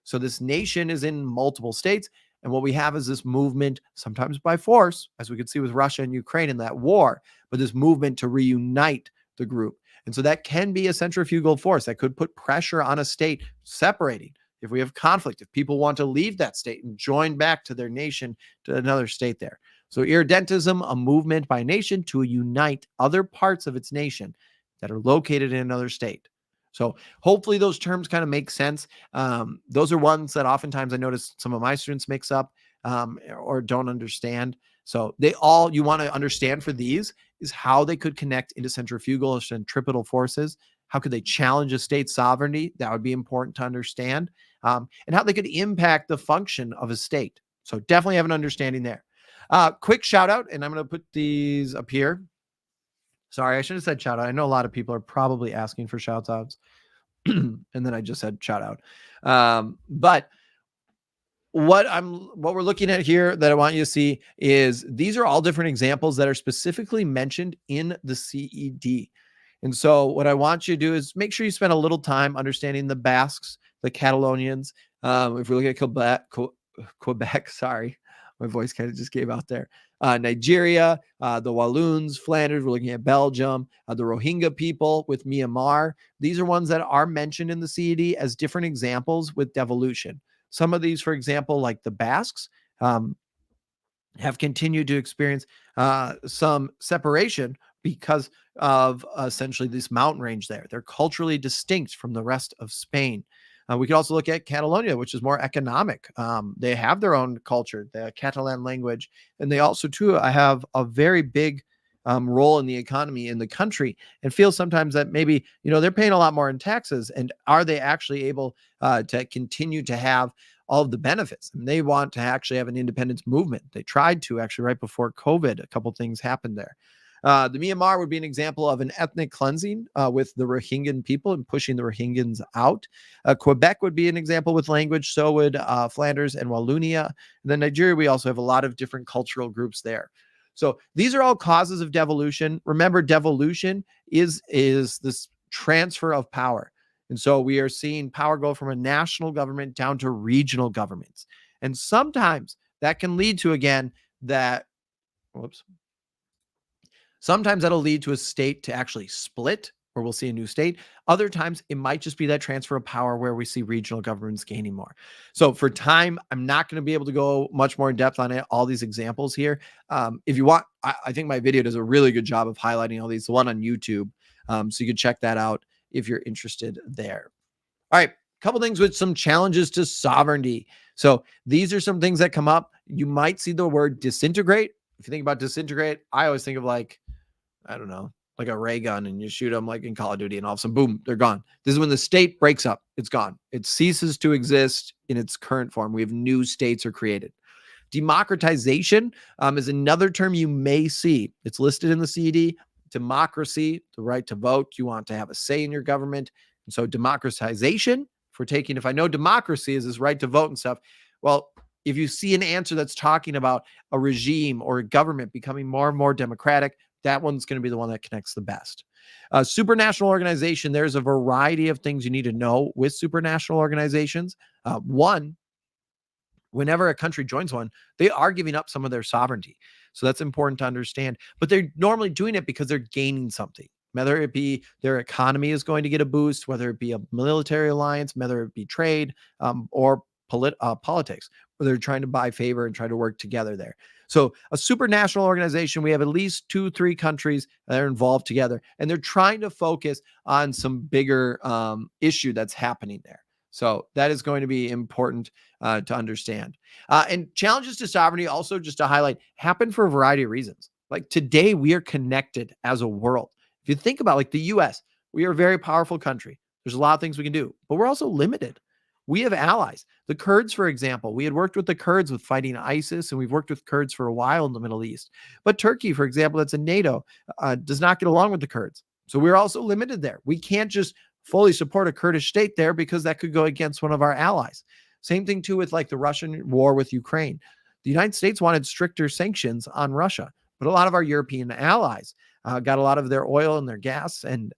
So this nation is in multiple states. And what we have is this movement, sometimes by force, as we could see with Russia and Ukraine in that war, but this movement to reunite the group. And so that can be a centrifugal force that could put pressure on a state separating. If we have conflict, if people want to leave that state and join back to their nation, to another state there. So irredentism, a movement by a nation to unite other parts of its nation that are located in another state. So hopefully those terms kind of make sense. Those are ones that oftentimes I notice some of my students mix up or don't understand. So you want to understand for these is how they could connect into centrifugal or centripetal forces. How could they challenge a state's sovereignty? That would be important to understand. And how they could impact the function of a state. So definitely have an understanding there. Quick shout out, and I'm going to put these up here. Sorry, I should have said shout out. I know a lot of people are probably asking for shout outs. And then I just said shout out. But what we're looking at here that I want you to see is these are all different examples that are specifically mentioned in the CED. And so what I want you to do is make sure you spend a little time understanding the Basques, the Catalonians. If we look at Quebec, sorry, my voice kind of just gave out there. Nigeria, the Walloons, Flanders, we're looking at Belgium, the Rohingya people with Myanmar. These are ones that are mentioned in the CED as different examples with devolution. Some of these, for example, like the Basques, have continued to experience some separation because of essentially this mountain range there. They're culturally distinct from the rest of Spain. We could also look at Catalonia, which is more economic. They have their own culture, the Catalan language, and they also, too, have a very big role in the economy in the country, and feel sometimes that maybe, they're paying a lot more in taxes, and are they actually able to continue to have all of the benefits? And they want to actually have an independence movement. They tried to actually right before COVID, a couple things happened there. The Myanmar would be an example of an ethnic cleansing with the Rohingyan people and pushing the Rohingyans out. Quebec would be an example with language. So would Flanders and Wallonia. And then Nigeria, we also have a lot of different cultural groups there. So these are all causes of devolution. Remember, devolution is this transfer of power. And so we are seeing power go from a national government down to regional governments. And sometimes that can lead to, again, sometimes that'll lead to a state to actually split, or we'll see a new state. Other times it might just be that transfer of power where we see regional governments gaining more. So for time, I'm not going to be able to go much more in depth on all these examples here. If you want, I think my video does a really good job of highlighting all these, the one on YouTube. So you can check that out if you're interested there. All right, a couple things with some challenges to sovereignty. So these are some things that come up. You might see the word disintegrate. If you think about disintegrate, I always think of like a ray gun, and you shoot them like in Call of Duty, and all of a sudden, boom, they're gone. This is when the state breaks up. It's gone. It ceases to exist in its current form. We have new states are created. Democratization is another term you may see. It's listed in the CED. Democracy, the right to vote. You want to have a say in your government. And so democratization, if I know democracy is this right to vote and stuff, well, if you see an answer that's talking about a regime or a government becoming more and more democratic, that one's going to be the one that connects the best. Supranational organization, there's a variety of things you need to know with supranational organizations. One, whenever a country joins one, they are giving up some of their sovereignty. So that's important to understand. But they're normally doing it because they're gaining something, whether it be their economy is going to get a boost, whether it be a military alliance, whether it be trade, or politics, where they're trying to buy favor and try to work together there. So a supranational organization, we have at least 2-3 countries that are involved together, and they're trying to focus on some bigger issue that's happening there. So that is going to be important to understand. And challenges to sovereignty, also just to highlight, happen for a variety of reasons. Like today, we are connected as a world. If you think about like the US, we are a very powerful country. There's a lot of things we can do, but we're also limited. We have allies. The Kurds, for example, we had worked with the Kurds with fighting ISIS, and we've worked with Kurds for a while in the Middle East. But Turkey, for example, that's in NATO, does not get along with the Kurds. So we're also limited there. We can't just fully support a Kurdish state there because that could go against one of our allies. Same thing, too, with like the Russian war with Ukraine. The United States wanted stricter sanctions on Russia, but a lot of our European allies got a lot of their oil and their gas and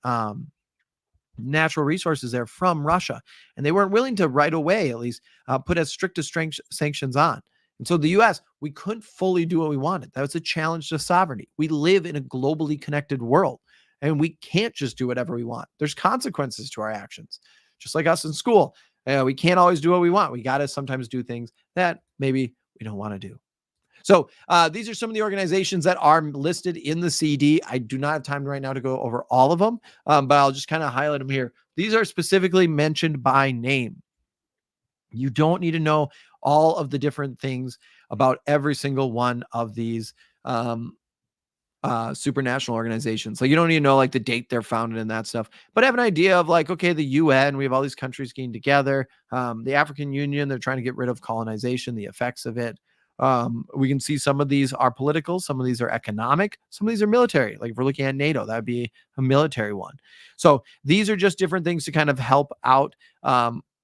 natural resources there from Russia. And they weren't willing to right away, at least, put as strict as sanctions on. And so the US, we couldn't fully do what we wanted. That was a challenge to sovereignty. We live in a globally connected world. And we can't just do whatever we want. There's consequences to our actions, just like us in school. We can't always do what we want. We got to sometimes do things that maybe we don't want to do. So these are some of the organizations that are listed in the CD. I do not have time right now to go over all of them, but I'll just kind of highlight them here. These are specifically mentioned by name. You don't need to know all of the different things about every single one of these supranational organizations. Like you don't need to know like the date they're founded and that stuff, but have an idea of like, okay, the UN, we have all these countries getting together. The African Union, they're trying to get rid of colonization, the effects of it. We can see some of these are political, some of these are economic, some of these are military. Like if we're looking at NATO, that'd be a military one. So these are just different things to kind of help out.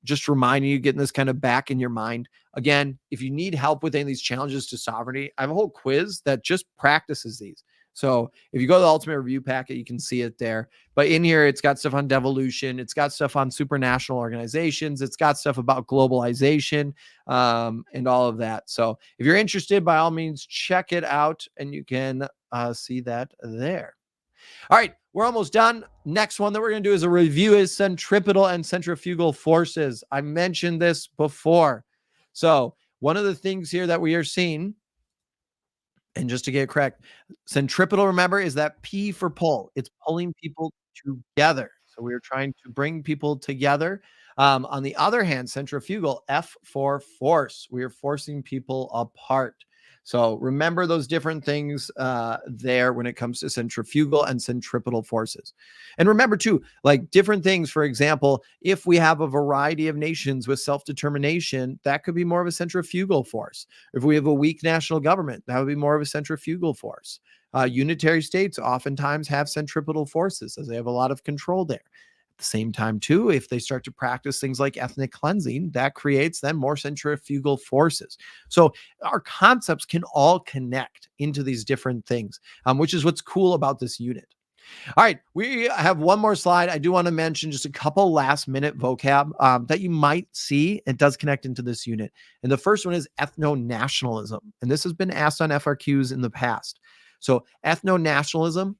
Just reminding you, getting this kind of back in your mind. Again, if you need help with any of these challenges to sovereignty, I have a whole quiz that just practices these. So if you go to the Ultimate Review Packet, you can see it there. But in here, it's got stuff on devolution. It's got stuff on supranational organizations. It's got stuff about globalization and all of that. So if you're interested, by all means, check it out, and you can see that there. All right, we're almost done. Next one that we're going to do is a review is centripetal and centrifugal forces. I mentioned this before. So one of the things here that we are seeing, and just to get it correct, centripetal, remember, is that P for pull. It's pulling people together. So we are trying to bring people together. On the other hand, centrifugal, F for force. We are forcing people apart. So remember those different things there when it comes to centrifugal and centripetal forces. And remember too, like different things, for example, if we have a variety of nations with self-determination, that could be more of a centrifugal force. If we have a weak national government, that would be more of a centrifugal force. Unitary states oftentimes have centripetal forces as they have a lot of control there. At the same time, too, if they start to practice things like ethnic cleansing, that creates then more centrifugal forces. So our concepts can all connect into these different things, which is what's cool about this unit. All right, we have one more slide. I do want to mention just a couple last minute vocab that you might see. It does connect into this unit. And the first one is ethno-nationalism. And this has been asked on FRQs in the past. So ethno-nationalism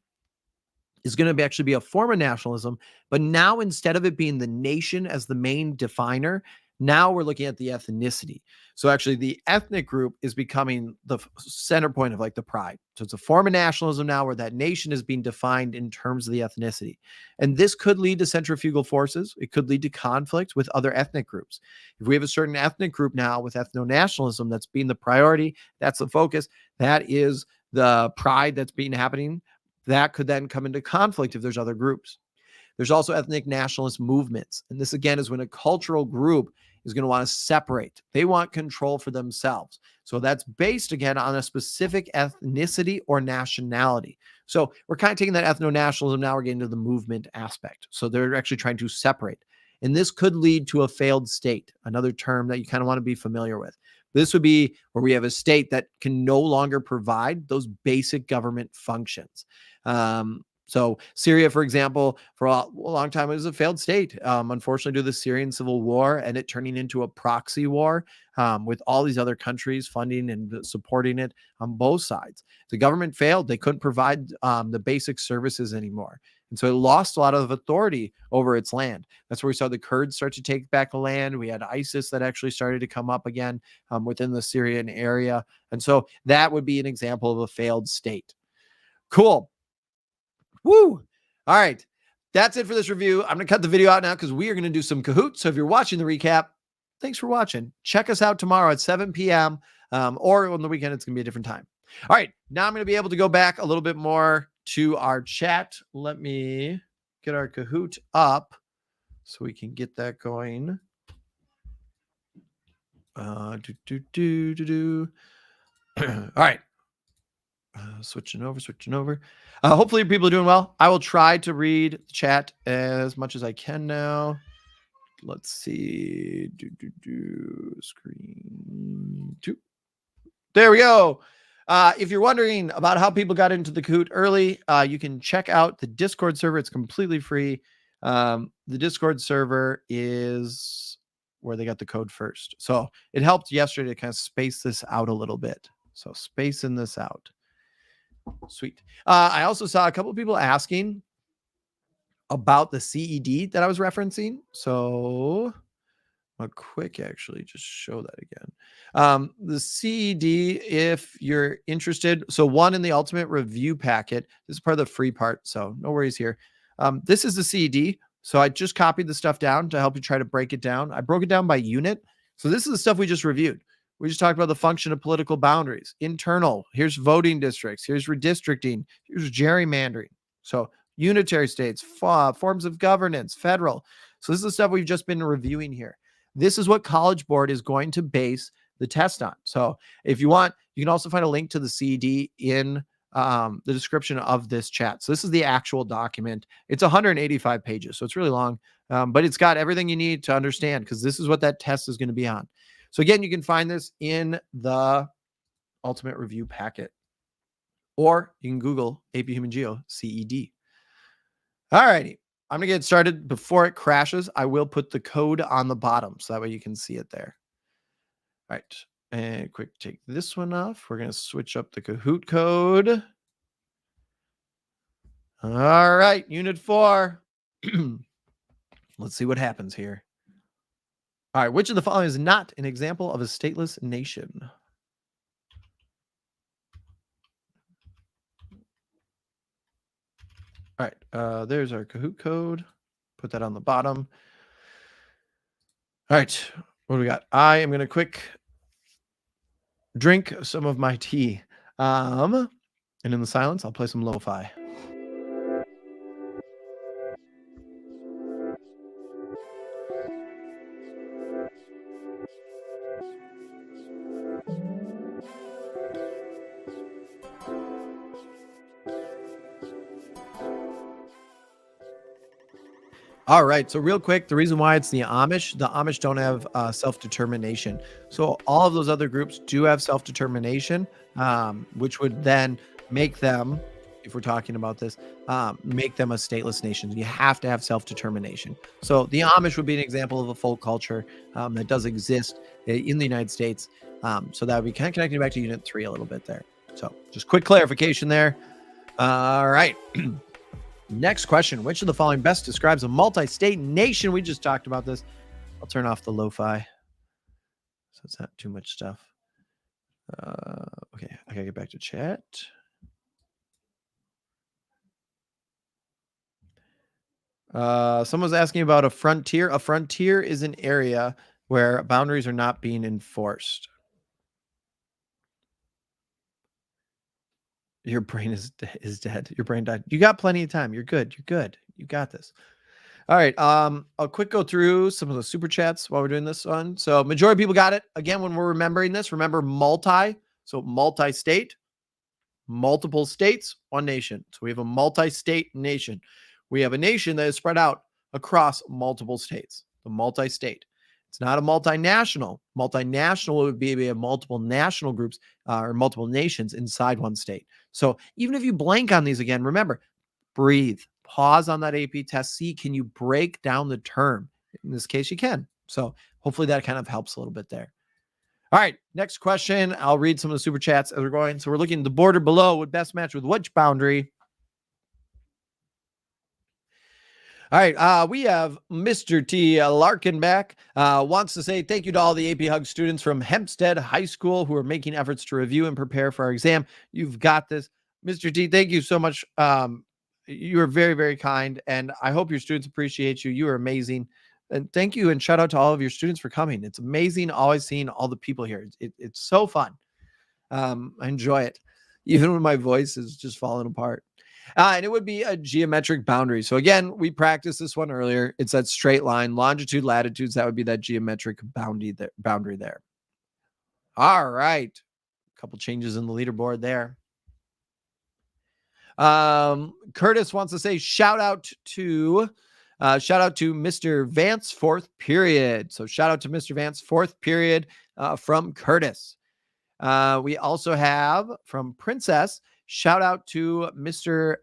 is going to actually be a form of nationalism, but now instead of it being the nation as the main definer, now we're looking at the ethnicity. So actually the ethnic group is becoming the center point of like the pride. So it's a form of nationalism now where that nation is being defined in terms of the ethnicity. And this could lead to centrifugal forces. It could lead to conflict with other ethnic groups. If we have a certain ethnic group now with ethno-nationalism that's being the priority, that's the focus, that is the pride that's being happening, that could then come into conflict if there's other groups. There's also ethnic nationalist movements. And this, again, is when a cultural group is going to want to separate. They want control for themselves. So that's based, again, on a specific ethnicity or nationality. So we're kind of taking that ethno-nationalism, now we're getting to the movement aspect. So they're actually trying to separate. And this could lead to a failed state, another term that you kind of want to be familiar with. This would be where we have a state that can no longer provide those basic government functions. So Syria, for example, for a long time, it was a failed state. Unfortunately, due to the Syrian civil war and it turning into a proxy war with all these other countries funding and supporting it on both sides. The government failed. They couldn't provide the basic services anymore. And so it lost a lot of authority over its land. That's where we saw the Kurds start to take back the land. We had ISIS that actually started to come up again within the Syrian area. And so that would be an example of a failed state. Cool. Woo. All right. That's it for this review. I'm going to cut the video out now because we are going to do some Kahoots. So if you're watching the recap, thanks for watching. Check us out tomorrow at 7 p.m. Or on the weekend, it's going to be a different time. All right. Now I'm going to be able to go back a little bit more to our chat. Let me get our Kahoot up so we can get that going. All right. Switching over. Hopefully people are doing well. I will try to read the chat as much as I can now. Let's see. Screen 2. There we go. If you're wondering about how people got into the Kahoot early, you can check out the Discord server. It's completely free. The Discord server is where they got the code first. So it helped yesterday to kind of space this out a little bit. So spacing this out. Sweet. I also saw a couple of people asking about the CED that I was referencing. So I'll quick actually just show that again. The CED, if you're interested, so one in the ultimate review packet, this is part of the free part, so no worries here. This is the CED. So I just copied the stuff down to help you try to break it down. I broke it down by unit. So this is the stuff we just reviewed. We just talked about the function of political boundaries, internal. Here's voting districts. Here's redistricting. Here's gerrymandering. So unitary states, forms of governance, federal. So this is the stuff we've just been reviewing here. This is what College Board is going to base the test on. So if you want, you can also find a link to the CED in the description of this chat. So this is the actual document. It's 185 pages, so it's really long, but it's got everything you need to understand because this is what that test is going to be on. So again, you can find this in the ultimate review packet, or you can Google AP Human Geo CED. All righty. I'm going to get started. Before it crashes, I will put the code on the bottom so that way you can see it there. All right. And quick, take this one off. We're going to switch up the Kahoot code. All right. Unit 4. Let's see what happens here. All right. Which of the following is not an example of a stateless nation? All right. There's our Kahoot code. Put that on the bottom. All right. What do we got? I am going to quick drink some of my tea. And in the silence, I'll play some lo-fi. All right. So real quick, the reason why it's the Amish don't have self-determination. So all of those other groups do have self-determination, which would then make them, if we're talking about this, make them a stateless nation. You have to have self-determination. So the Amish would be an example of a folk culture that does exist in the United States. So that would be kind of connecting back to Unit 3 a little bit there. So just quick clarification there. All right. Next question. Which of the following best describes a multi-state nation? We just talked about this. I'll turn off the lo-fi so it's not too much stuff. Okay, I gotta get back to chat. Someone's asking about a frontier. A frontier is an area where boundaries are not being enforced. Your brain is dead. Your brain died. You got plenty of time. You're good. You're good. You got this. All right. I'll quick go through some of the super chats while we're doing this one. So majority of people got it. Again, when we're remembering this, remember multi. So multi-state, multiple states, one nation. So we have a multi-state nation. We have a nation that is spread out across multiple states. The multi-state. It's not a multinational. Multinational would be a multiple national groups or multiple nations inside one state. So even if you blank on these again, remember, breathe, pause on that AP test. See, can you break down the term? In this case, you can. So hopefully that kind of helps a little bit there. All right, next question. I'll read some of the super chats as we're going. So we're looking at the border below would best match with which boundary? All right, we have Mr. T. Larkenback wants to say thank you to all the APHG students from Hempstead High School who are making efforts to review and prepare for our exam. You've got this. Mr. T, thank you so much. You are very, very kind, and I hope your students appreciate you. You are amazing. And thank you, and shout out to all of your students for coming. It's amazing always seeing all the people here. It's so fun. I enjoy it, even when my voice is just falling apart. And it would be a geometric boundary. So again, we practiced this one earlier. It's that straight line, longitude, latitudes. That would be that geometric boundary there. All right. A couple changes in the leaderboard there. Curtis wants to say shout out to Mr. Vance, fourth period. So shout out to Mr. Vance, fourth period from Curtis. We also have from Princess, shout out to Mr.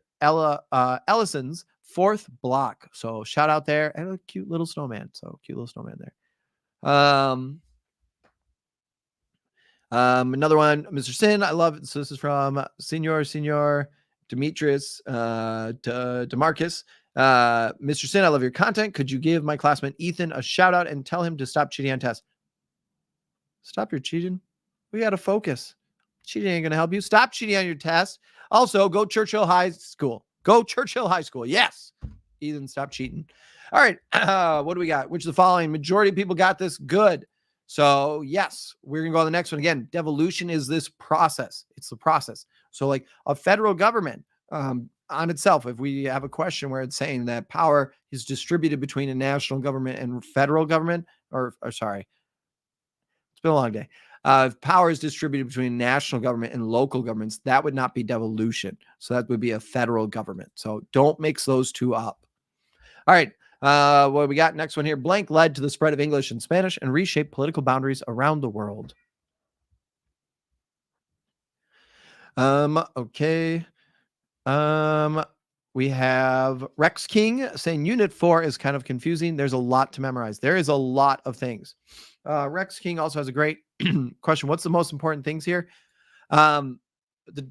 Ellison's fourth block. So shout out there, and a cute little snowman. So cute little snowman there. Another one, Mr. Sinn. I love it. So this is from Senor Demetrius DeMarcus. Mr. Sinn, I love your content. Could you give my classmate Ethan a shout out and tell him to stop cheating on tests? Stop your cheating. We got to focus. Cheating ain't going to help you. Stop cheating on your test. Also, go Churchill High School. Go Churchill High School. Yes. Ethan, stop cheating. All right. What do we got? Which of the following? Majority of people got this. Good. So, yes, we're going to go on the next one. Again, devolution is this process. It's the process. So, like a federal government on itself, if we have a question where it's saying that power is distributed between a national government and federal government, or sorry, it's been a long day. If power is distributed between national government and local governments, that would not be devolution. So that would be a federal government. So don't mix those two up. All right. What we got next one here? Blank led to the spread of English and Spanish and reshaped political boundaries around the world. Okay. We have Rex King saying Unit 4 is kind of confusing. There's a lot to memorize. There is a lot of things. Rex King also has a great question. What's the most important things here? The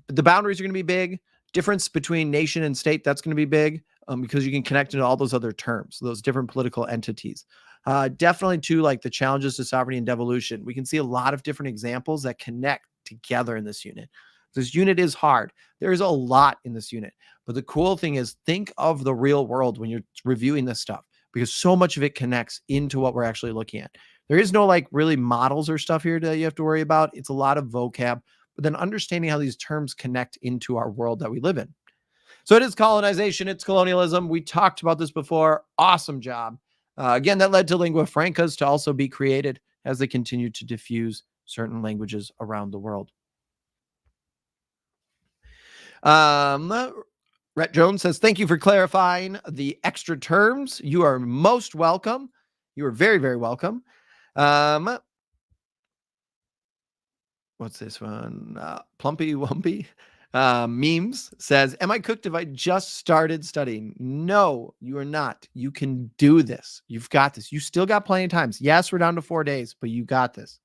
boundaries are going to be big. Difference between nation and state, that's going to be big because you can connect into all those other terms, those different political entities. Definitely, too, like the challenges to sovereignty and devolution. We can see a lot of different examples that connect together in this unit. This unit is hard. There is a lot in this unit. But the cool thing is think of the real world when you're reviewing this stuff, because so much of it connects into what we're actually looking at. There is no like really models or stuff here that you have to worry about. It's a lot of vocab, but then understanding how these terms connect into our world that we live in. So it is colonization. It's colonialism. We talked about this before. Awesome job. Again, that led to lingua francas to also be created as they continue to diffuse certain languages around the world. Rhett Jones says, thank you for clarifying the extra terms. You are most welcome. You are very, very welcome. What's this one? Plumpy Wumpy Memes says, am I cooked if I just started studying? No, you are not. You can do this. You've got this. You still got plenty of times. Yes, we're down to 4 days, but you got this.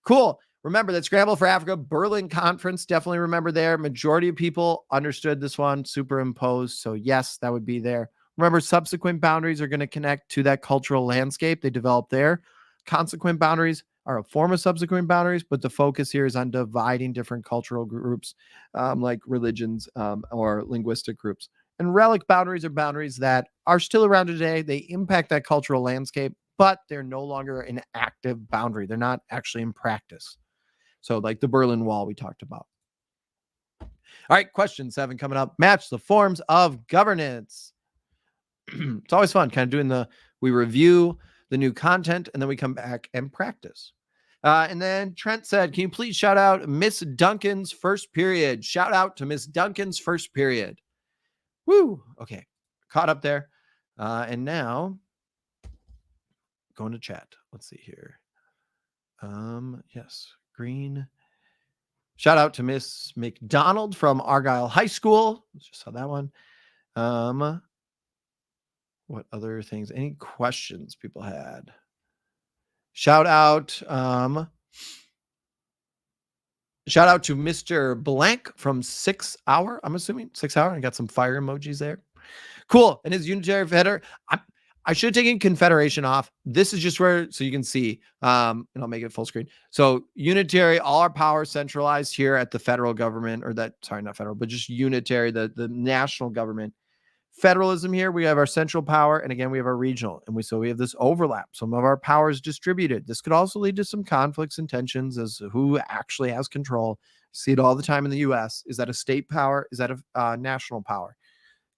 Cool. Remember that Scramble for Africa Berlin conference. Definitely remember there. Majority of people understood this one, superimposed. So yes, that would be there. Remember, subsequent boundaries are going to connect to that cultural landscape they developed there. Consequent boundaries are a form of subsequent boundaries, but the focus here is on dividing different cultural groups, like religions or linguistic groups. And relic boundaries are boundaries that are still around today. They impact that cultural landscape, but they're no longer an active boundary. They're not actually in practice. So like the Berlin Wall we talked about. All right, question 7 coming up. Match the forms of governance. It's always fun kind of doing we review the new content and then we come back and practice. And then Trent said, can you please shout out Miss Duncan's first period? Shout out to Miss Duncan's first period. Woo. Okay. Caught up there. And now going to chat. Let's see here. Yes. Green. Shout out to Miss McDonald from Argyle High School. Just saw that one. What other things? Any questions people had? Shout out to Mr. Blank from 6 Hour. I'm assuming 6 Hour. I got some fire emojis there. Cool. And his unitary feder. I should have taken Confederation off. This is just where, so you can see, and I'll make it full screen. So unitary, all our power centralized here at the federal government, or that, sorry, not federal, but just unitary, the national government. Federalism here, we have our central power, and again, we have our regional, and so we have this overlap. Some of our power is distributed. This could also lead to some conflicts and tensions as to who actually has control. See it all the time in the U.S. Is that a state power? Is that a national power?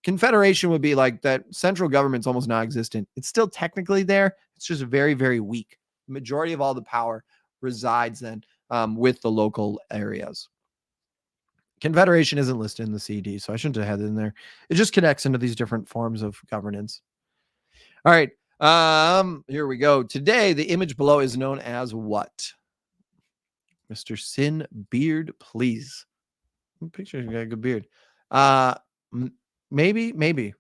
Confederation would be like that central government's almost non-existent. It's still technically there. It's just very, very weak. The majority of all the power resides then with the local areas. Confederation isn't listed in the CD, so I shouldn't have had it in there. It just connects into these different forms of governance. All right. Here we go. Today, the image below is known as what? Mr. Sinn Beard, please. Picture you got a good beard. Maybe.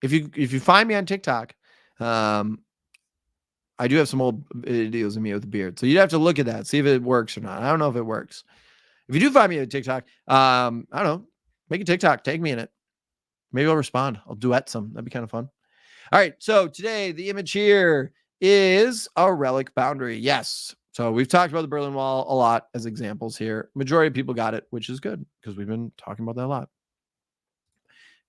If you find me on TikTok, I do have some old videos of me with a beard. So you'd have to look at that, see if it works or not. I don't know if it works. If you do find me on TikTok, I don't know, make a TikTok, tag me in it. Maybe I'll respond. I'll duet some. That'd be kind of fun. All right. So today, the image here is a relic boundary. Yes. So we've talked about the Berlin Wall a lot as examples here. Majority of people got it, which is good because we've been talking about that a lot.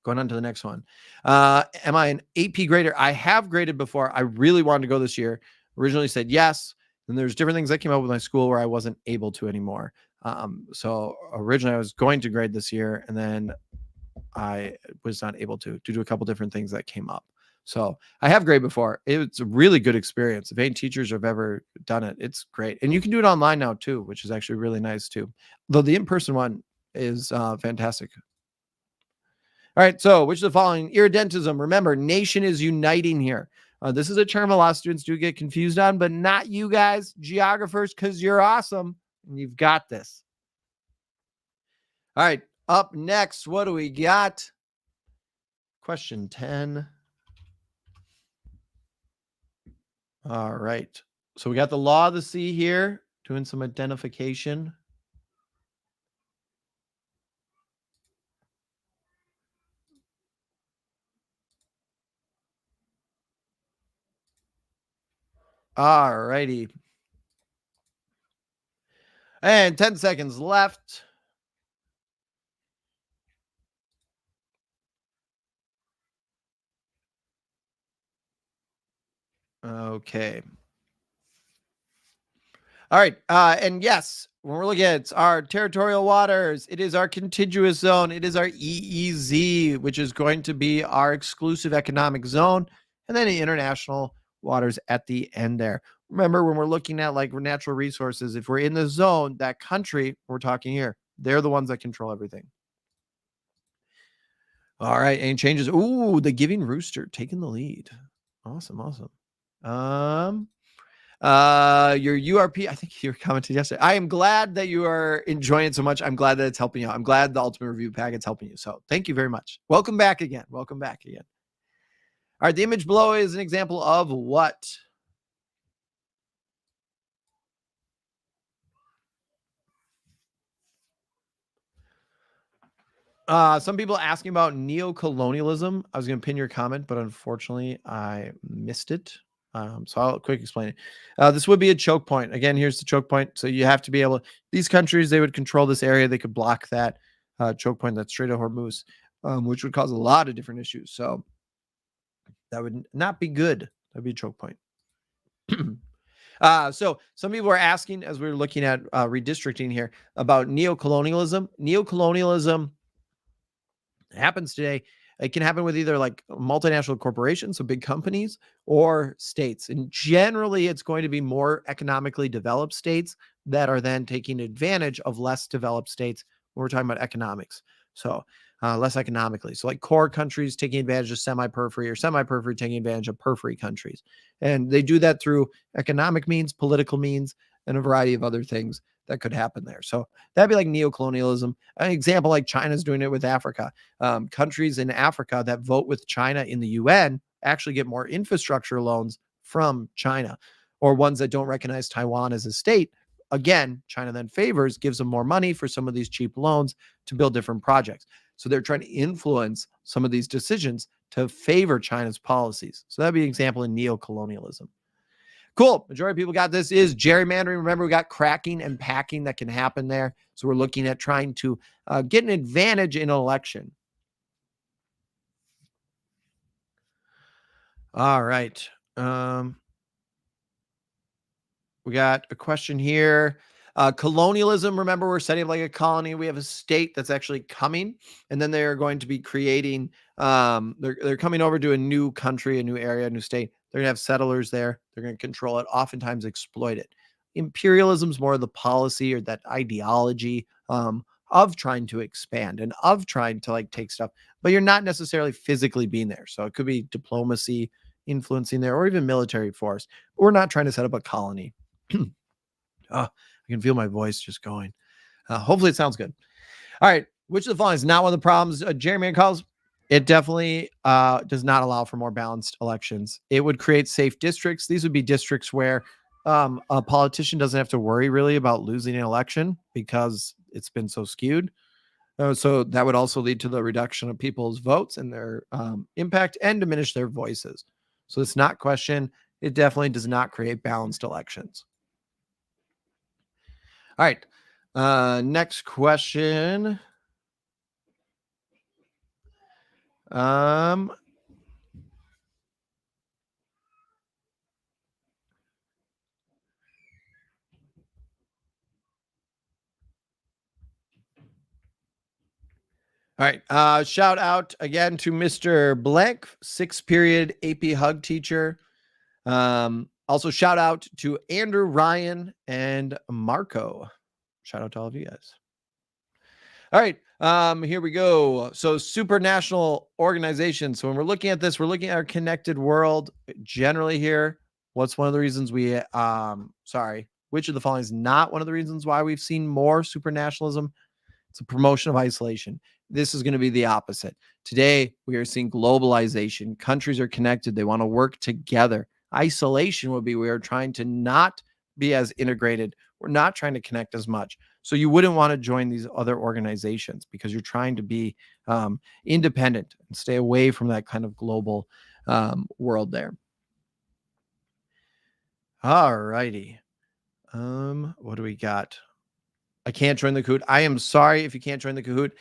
Going on to the next one. Am I an AP grader? I have graded before. I really wanted to go this year. Originally said yes. And there's different things that came up with my school where I wasn't able to anymore. So originally I was going to grade this year, and then I was not able to due to a couple different things that came up. So I have graded before. It's a really good experience. If any teachers have ever done it, it's great. And you can do it online now too, which is actually really nice too. Though the in-person one is fantastic. All right. So which of the following irredentism? Remember, nation is uniting here. This is a term a lot of students do get confused on, but not you guys, geographers, because you're awesome and you've got this. All right. Up next, what do we got? Question 10. All right. So we got the law of the sea here, doing some identification. All righty. And 10 seconds left. Okay. All right. And yes, when we're looking at our territorial waters, it is our contiguous zone. It is our EEZ, which is going to be our exclusive economic zone. And then the international waters at the end there. Remember, when we're looking at like natural resources, if we're in the zone, that country we're talking here, they're the ones that control everything. All right. Any changes? Ooh, the Giving Rooster taking the lead. Awesome. Your URP, I think you were commenting yesterday. I am glad that you are enjoying it so much. I'm glad that it's helping you out. I'm glad the Ultimate Review Packet's helping you. So thank you very much. Welcome back again. All right. The image below is an example of what? Some people asking about neo-colonialism. I was going to pin your comment, but unfortunately I missed it. So I'll quick explain it. This would be a choke point. Again, here's the choke point. So you have to be able, these countries, they would control this area. They could block that choke point, that Strait of Hormuz, which would cause a lot of different issues. So that would not be good. That'd be a choke point. So some people are asking, as we were looking at redistricting here, about neo-colonialism. Neo-colonialism happens today. It can happen with either like multinational corporations, so big companies, or states. And generally, it's going to be more economically developed states that are then taking advantage of less developed states when we're talking about economics. So less economically. So like core countries taking advantage of semi-periphery, or semi-periphery taking advantage of periphery countries. And they do that through economic means, political means, and a variety of other things that could happen there. So that'd be like neo-colonialism. An example, like China's doing it with Africa. Countries in Africa that vote with China in the UN actually get more infrastructure loans from China, or ones that don't recognize Taiwan as a state. Again, China then favors, gives them more money for some of these cheap loans to build different projects. So they're trying to influence some of these decisions to favor China's policies. So that'd be an example in neo-colonialism. Cool. Majority of people got this is gerrymandering. Remember, we got cracking and packing that can happen there. So we're looking at trying to get an advantage in an election. All right. We got a question here. Colonialism. Remember, we're setting up like a colony. We have a state that's actually coming, and then they're going to be creating. They're coming over to a new country, a new area, a new state. They're gonna have settlers there. They're gonna control it. Oftentimes, exploit it. Imperialism is more of the policy or that ideology of trying to expand and of trying to like take stuff, but you're not necessarily physically being there. So it could be diplomacy influencing there, or even military force. But we're not trying to set up a colony. I can feel my voice just going. Hopefully it sounds good. All right. Which of the following is not one of the problems gerrymandering calls? It definitely does not allow for more balanced elections. It would create safe districts. These would be districts where a politician doesn't have to worry really about losing an election because it's been so skewed. So that would also lead to the reduction of people's votes and their impact and diminish their voices. So it's not question. It definitely does not create balanced elections. All right. Next question. Um, all right. Shout out again to Mr. Blank, 6th period AP Hug teacher. Also shout out to Andrew, Ryan, and Marco. Shout out to all of you guys. All right. Here we go. So supranational organizations. So when we're looking at this, we're looking at our connected world generally here. What's one of the reasons which of the following is not one of the reasons why we've seen more supranationalism? It's a promotion of isolation. This is going to be the opposite. Today, we are seeing globalization. Countries are connected. They want to work together. Isolation would be we are trying to not be as integrated. We're not trying to connect as much. So you wouldn't want to join these other organizations because you're trying to be independent and stay away from that kind of global world there. All righty. What do we got? I can't join the Kahoot. I am sorry if you can't join the Kahoot.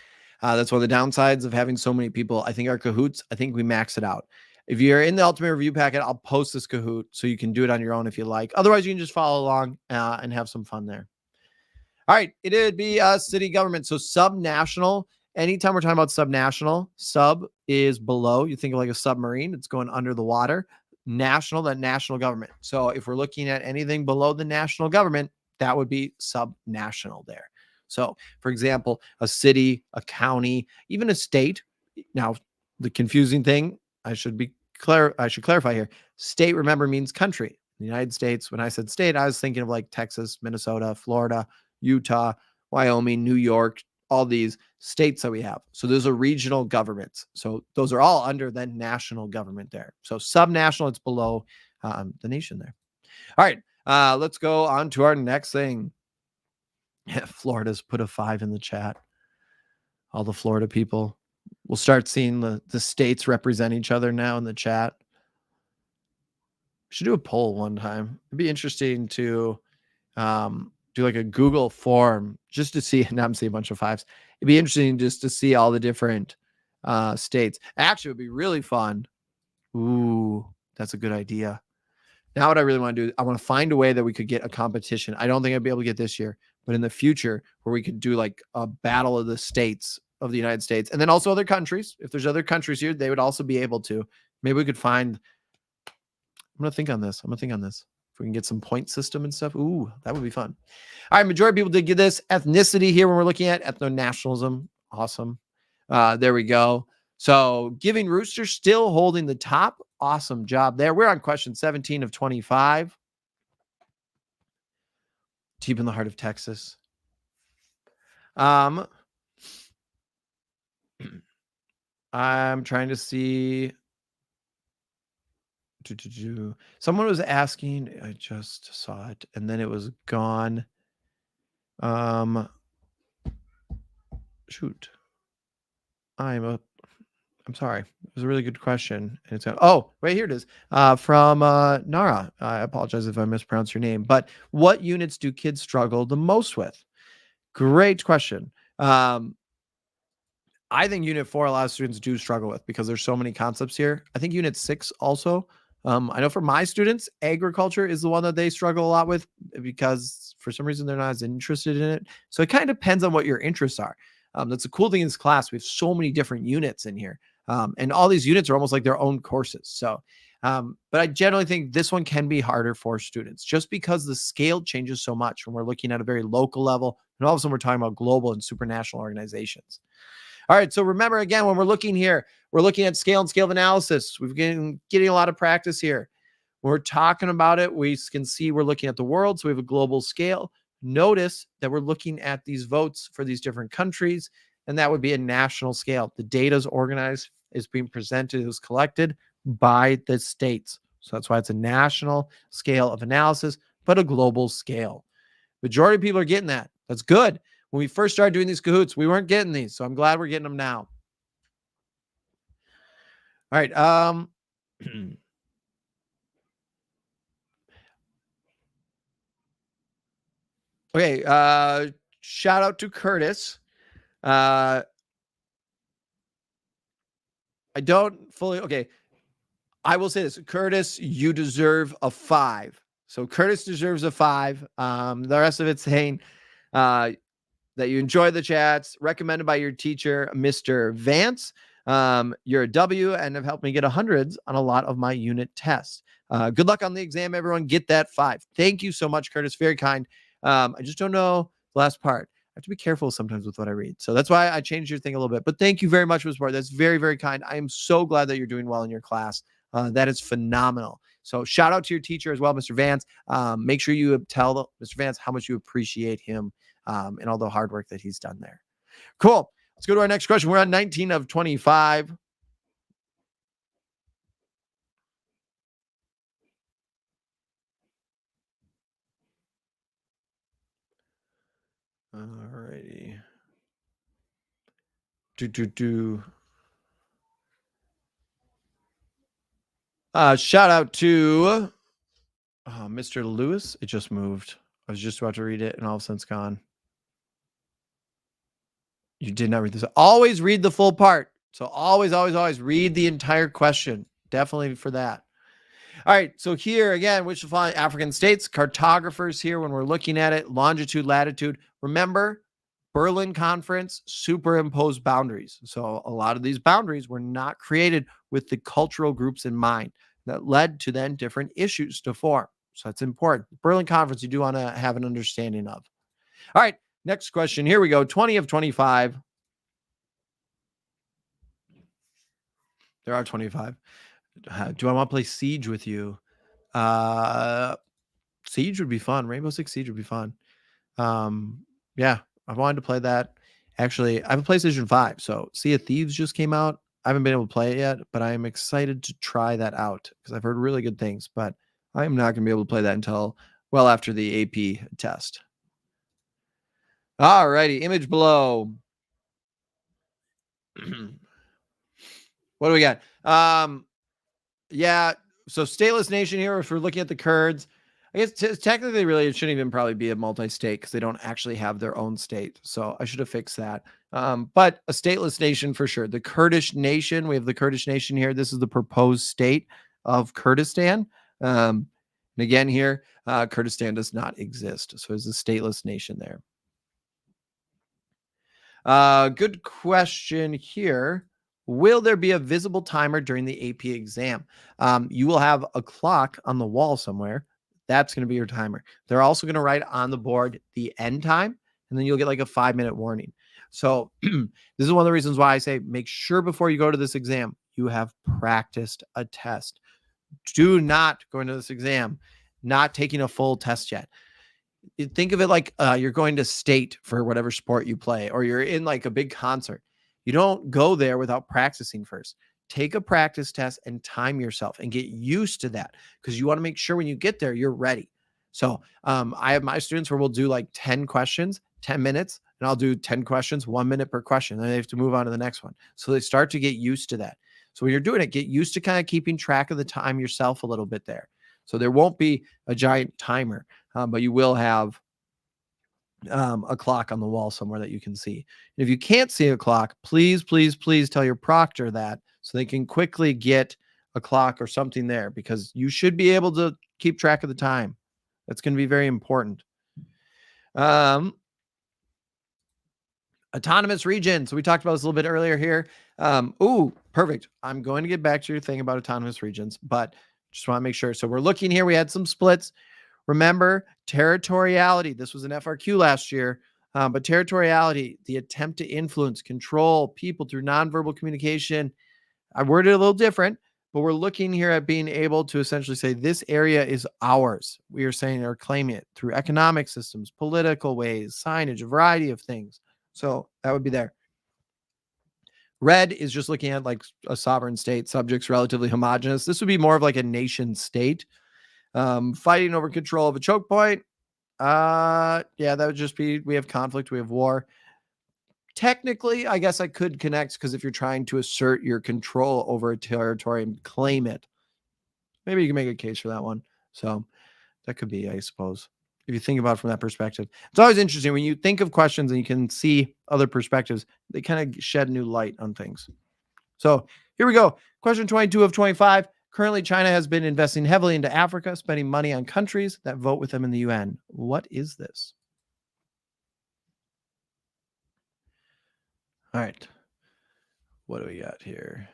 That's one of the downsides of having so many people. I think our Kahoots, I think we max it out. If you're in the Ultimate Review Packet, I'll post this Kahoot so you can do it on your own if you like. Otherwise, you can just follow along and have some fun there. All right. It'd be city government. So subnational, anytime we're talking about subnational, sub is below. You think of like a submarine. It's going under the water. National, that national government. So if we're looking at anything below the national government, that would be subnational there. So, for example, a city, a county, even a state. Now, the confusing thing, I should clarify here. State, remember, means country. In the United States, when I said state, I was thinking of like Texas, Minnesota, Florida, Utah, Wyoming, New York, all these states that we have. So those are regional governments. So those are all under the national government there. So subnational, it's below the nation there. All right. Let's go on to our next thing. Florida's put a 5 in the chat. All the Florida people. We'll start seeing the states represent each other now in the chat. We should do a poll one time. It'd be interesting to do like a Google form just to see. Now I'm seeing a bunch of 5s. It'd be interesting just to see all the different states. Actually, it would be really fun. Ooh, that's a good idea. Now what I really want to do, I want to find a way that we could get a competition. I don't think I'd be able to get this year, but in the future where we could do like a battle of the states of the United States and then also other countries. If there's other countries here, they would also be able to. Maybe we could find, I'm going to think on this. If we can get some point system and stuff. Ooh, that would be fun. All right. Majority of people did get this. Ethnicity here when we're looking at ethno-nationalism. Awesome. There we go. So Giving Rooster still holding the top. Awesome job there. We're on question 17 of 25. Deep in the heart of Texas. I'm trying to see. Someone was asking. I just saw it, and then it was gone. Shoot. I'm sorry. It was a really good question. And it's right here it is. From Nara. I apologize if I mispronounced your name. But what units do kids struggle the most with? Great question. I think Unit 4 a lot of students do struggle with because there's so many concepts here. I think Unit 6 also. I know for my students, agriculture is the one that they struggle a lot with because for some reason they're not as interested in it. So it kind of depends on what your interests are. That's the cool thing in this class. We have so many different units in here. And all these units are almost like their own courses. So, but I generally think this one can be harder for students just because the scale changes so much when we're looking at a very local level. And all of a sudden we're talking about global and supranational organizations. All right. So remember, again, when we're looking here, we're looking at scale and scale of analysis. We've been getting a lot of practice here. When we're talking about it, we can see we're looking at the world. So we have a global scale. Notice that we're looking at these votes for these different countries, and that would be a national scale. The data is organized, is being presented, is collected by the states. So that's why it's a national scale of analysis, but a global scale. Majority of people are getting that. That's good. When we first started doing these Kahoots, we weren't getting these. So I'm glad we're getting them now. All right. Okay. Shout out to Curtis. I don't fully. Okay. I will say this, Curtis, you deserve a 5. So Curtis deserves a 5. The rest of it's saying that you enjoy the chats, recommended by your teacher, Mr. Vance. You're a W and have helped me get hundreds on a lot of my unit tests. Good luck on the exam, everyone. Get that 5. Thank you so much, Curtis. Very kind. I just don't know the last part. I have to be careful sometimes with what I read. So that's why I changed your thing a little bit. But thank you very much for the support. That's very, very kind. I am so glad that you're doing well in your class. That is phenomenal. So shout out to your teacher as well, Mr. Vance. Make sure you tell Mr. Vance how much you appreciate him and all the hard work that he's done there. Cool. Let's go to our next question. We're on 19 of 25. All righty. Shout out to Mr. Lewis. It just moved. I was just about to read it and all of a sudden it's gone. You did not read this. Always read the full part. So always read the entire question. Definitely for that. All right. So here again, which following African states, cartographers here when we're looking at it, longitude, latitude. Remember, Berlin Conference superimposed boundaries. So a lot of these boundaries were not created with the cultural groups in mind. That led to then different issues to form. So that's important. Berlin Conference, you do want to have an understanding of. All right. Next question. Here we go. 20 of 25. There are 25. Do I want to play Siege with you? Siege would be fun. Rainbow Six Siege would be fun. Yeah, I wanted to play that. Actually, I have a PlayStation 5, so Sea of Thieves just came out. I haven't been able to play it yet, but I am excited to try that out because I've heard really good things, but I am not going to be able to play that until well after the AP test. All righty, image below. What do we got? Yeah, so stateless nation here, if we're looking at the Kurds, I guess technically really it shouldn't even probably be a multi-state because they don't actually have their own state. So I should have fixed that. But a stateless nation for sure. The Kurdish nation, we have the Kurdish nation here. This is the proposed state of Kurdistan. And again here, Kurdistan does not exist. So it's a stateless nation there. Good question here. Will there be a visible timer during the AP exam? You will have a clock on the wall somewhere. That's going to be your timer. They're also going to write on the board the end time, and then you'll get like a 5-minute warning. So this is one of the reasons why I say make sure before you go to this exam, you have practiced a test. Do not go into this exam not taking a full test yet. Think of it like you're going to state for whatever sport you play, or you're in like a big concert. You don't go there without practicing first. Take a practice test and time yourself and get used to that because you want to make sure when you get there, you're ready. So I have my students where we'll do like 10 questions, 10 minutes, and I'll do 10 questions, 1 minute per question. Then they have to move on to the next one. So they start to get used to that. So when you're doing it, get used to kind of keeping track of the time yourself a little bit there. So there won't be a giant timer, but you will have a clock on the wall somewhere that you can see. And if you can't see a clock, please tell your proctor that so they can quickly get a clock or something there because you should be able to keep track of the time. That's going to be very important. Autonomous region. So we talked about this a little bit earlier here. Perfect. I'm going to get back to your thing about autonomous regions, but just want to make sure. So we're looking here. We had some splits. Remember, territoriality. This was an FRQ last year, but territoriality, the attempt to influence, control people through nonverbal communication. I worded it a little different, but we're looking here at being able to essentially say this area is ours. We are saying or claiming it through economic systems, political ways, signage, a variety of things. So that would be there. Red is just looking at like a sovereign state, subjects relatively homogenous. This would be more of like a nation state. Fighting over control of a choke point. Yeah, that would just be, we have conflict, we have war. Technically, I guess I could connect, because if you're trying to assert your control over a territory and claim it, maybe you can make a case for that one. So that could be, I suppose, if you think about it from that perspective. It's always interesting when you think of questions and you can see other perspectives, they kind of shed new light on things. So here we go. Question 22 of 25. Currently, China has been investing heavily into Africa, spending money on countries that vote with them in the UN. What is this? All right. What do we got here?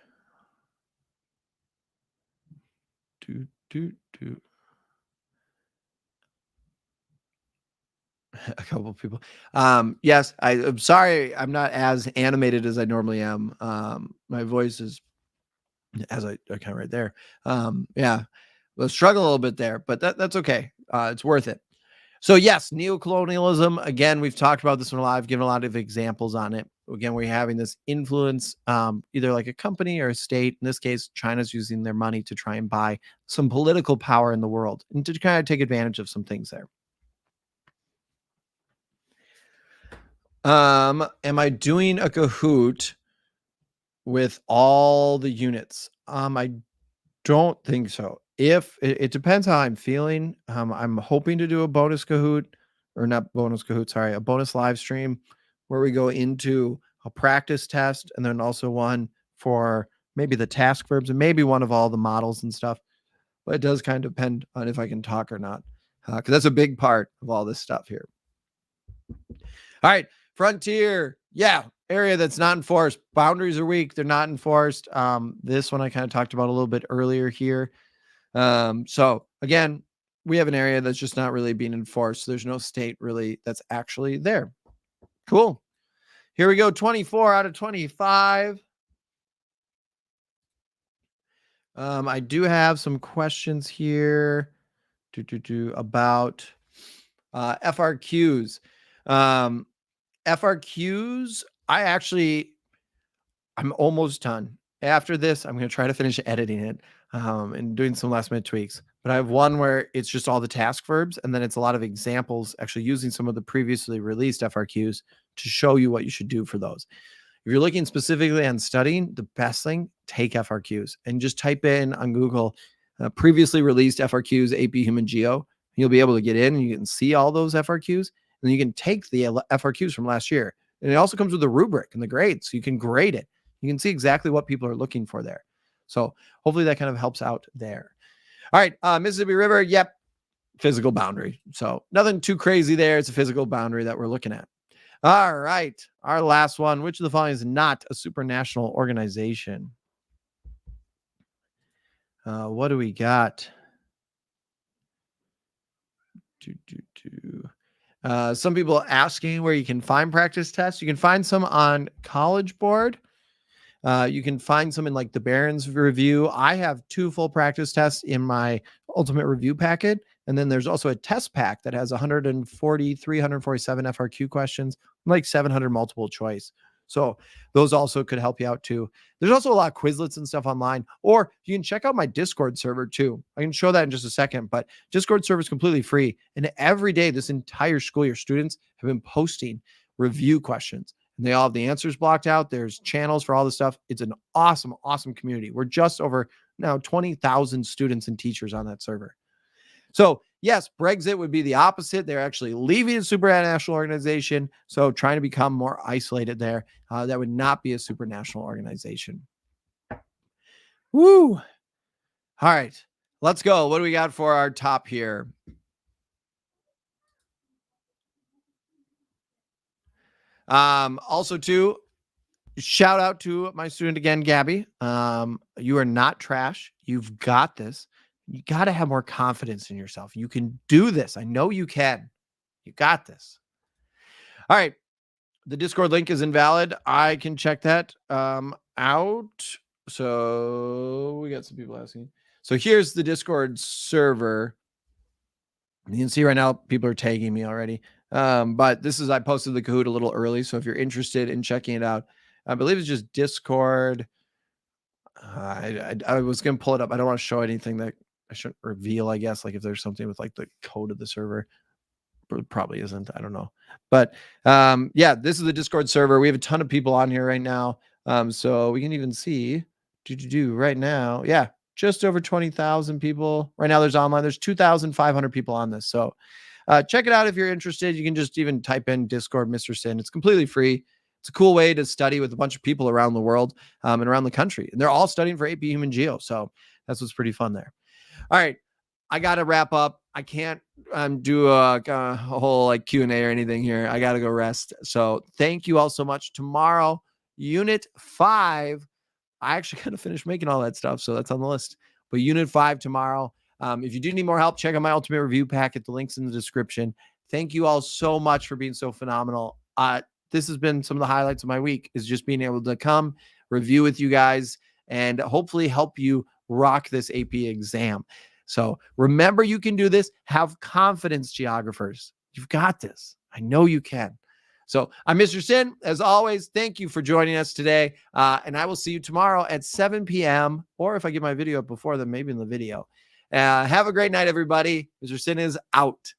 Do, do, do. A couple of people. Yes, I'm sorry, I'm not as animated as I normally am. My voice is, as I kind of right there. Yeah, we'll struggle a little bit there, but that's okay. It's worth it. So yes, neocolonialism. Again, we've talked about this one a lot. I've given a lot of examples on it. Again, we're having this influence, either like a company or a state. In this case, China's using their money to try and buy some political power in the world and to kind of take advantage of some things there. Am I doing a Kahoot with all the units? I don't think so. If it depends how I'm feeling. I'm hoping to do a bonus Kahoot, or not bonus Kahoot, sorry, a bonus live stream where we go into a practice test and then also one for maybe the task verbs and maybe one of all the models and stuff. But it does kind of depend on if I can talk or not, because that's a big part of all this stuff here. All right, frontier. Yeah, area that's not enforced. Boundaries are weak. They're not enforced. This one I kind of talked about a little bit earlier here. So again, we have an area that's just not really being enforced. There's no state really that's actually there. Cool. Here we go. 24 out of 25. I do have some questions here about FRQs. FRQs, I'm almost done. After this, I'm going to try to finish editing it and doing some last minute tweaks. But I have one where it's just all the task verbs, and then it's a lot of examples actually using some of the previously released FRQs to show you what you should do for those. If you're looking specifically on studying, the best thing, take FRQs and just type in on Google previously released FRQs, AP Human Geo. You'll be able to get in and you can see all those FRQs. And then you can take the FRQs from last year. And it also comes with a rubric and the grade, so you can grade it. You can see exactly what people are looking for there. So hopefully that kind of helps out there. All right, Mississippi River, yep, physical boundary. So nothing too crazy there. It's a physical boundary that we're looking at. All right, our last one. Which of the following is not a supranational organization? What do we got? Some people asking where you can find practice tests. You can find some on College Board. You can find some in like the Barron's Review. I have 2 full practice tests in my ultimate review packet. And then there's also a test pack that has 347 FRQ questions, like 700 multiple choice. So those also could help you out too. There's also a lot of Quizlets and stuff online, or you can check out my Discord server too. I can show that in just a second, but Discord server is completely free. And every day, this entire school year, students have been posting review questions. And they all have the answers blocked out. There's channels for all this stuff. It's an awesome, awesome community. We're just over now 20,000 students and teachers on that server. So yes, Brexit would be the opposite. They're actually leaving a supranational organization. So trying to become more isolated there. That would not be a supranational organization. Woo. All right, let's go. What do we got for our top here? Also too, shout out to my student again, Gabby. You are not trash. You've got this. You got to have more confidence in yourself. You can do this. I know you can. You got this. All right. The Discord link is invalid. I can check that out. So we got some people asking. So here's the Discord server. You can see right now people are tagging me already. But this is, I posted the Kahoot a little early. So if you're interested in checking it out, I believe it's just Discord. I was going to pull it up. I don't want to show anything that I shouldn't reveal, I guess, like if there's something with like the code of the server. probably isn't. I don't know. But yeah, this is the Discord server. We have a ton of people on here right now. So we can even see right now. Yeah, just over 20,000 people. Right now there's online. There's 2,500 people on this. So check it out if you're interested. You can just even type in Discord Mr. Sinn. It's completely free. It's a cool way to study with a bunch of people around the world and around the country. And they're all studying for AP Human Geo. So that's what's pretty fun there. All right. I got to wrap up. I can't do a whole like Q&A or anything here. I got to go rest. So thank you all so much. Tomorrow, Unit 5. I actually kind of finished making all that stuff. So that's on the list. But Unit 5 tomorrow. If you do need more help, check out my ultimate review packet. The link's in the description. Thank you all so much for being so phenomenal. This has been some of the highlights of my week, is just being able to come review with you guys and hopefully help you rock this AP exam. So remember, you can do this. Have confidence, geographers. You've got this. I know you can. So I'm Mr. Sinn. As always, thank you for joining us today. And I will see you tomorrow at 7 p.m. Or if I get my video up before, then maybe in the video. Have a great night, everybody. Mr. Sinn is out.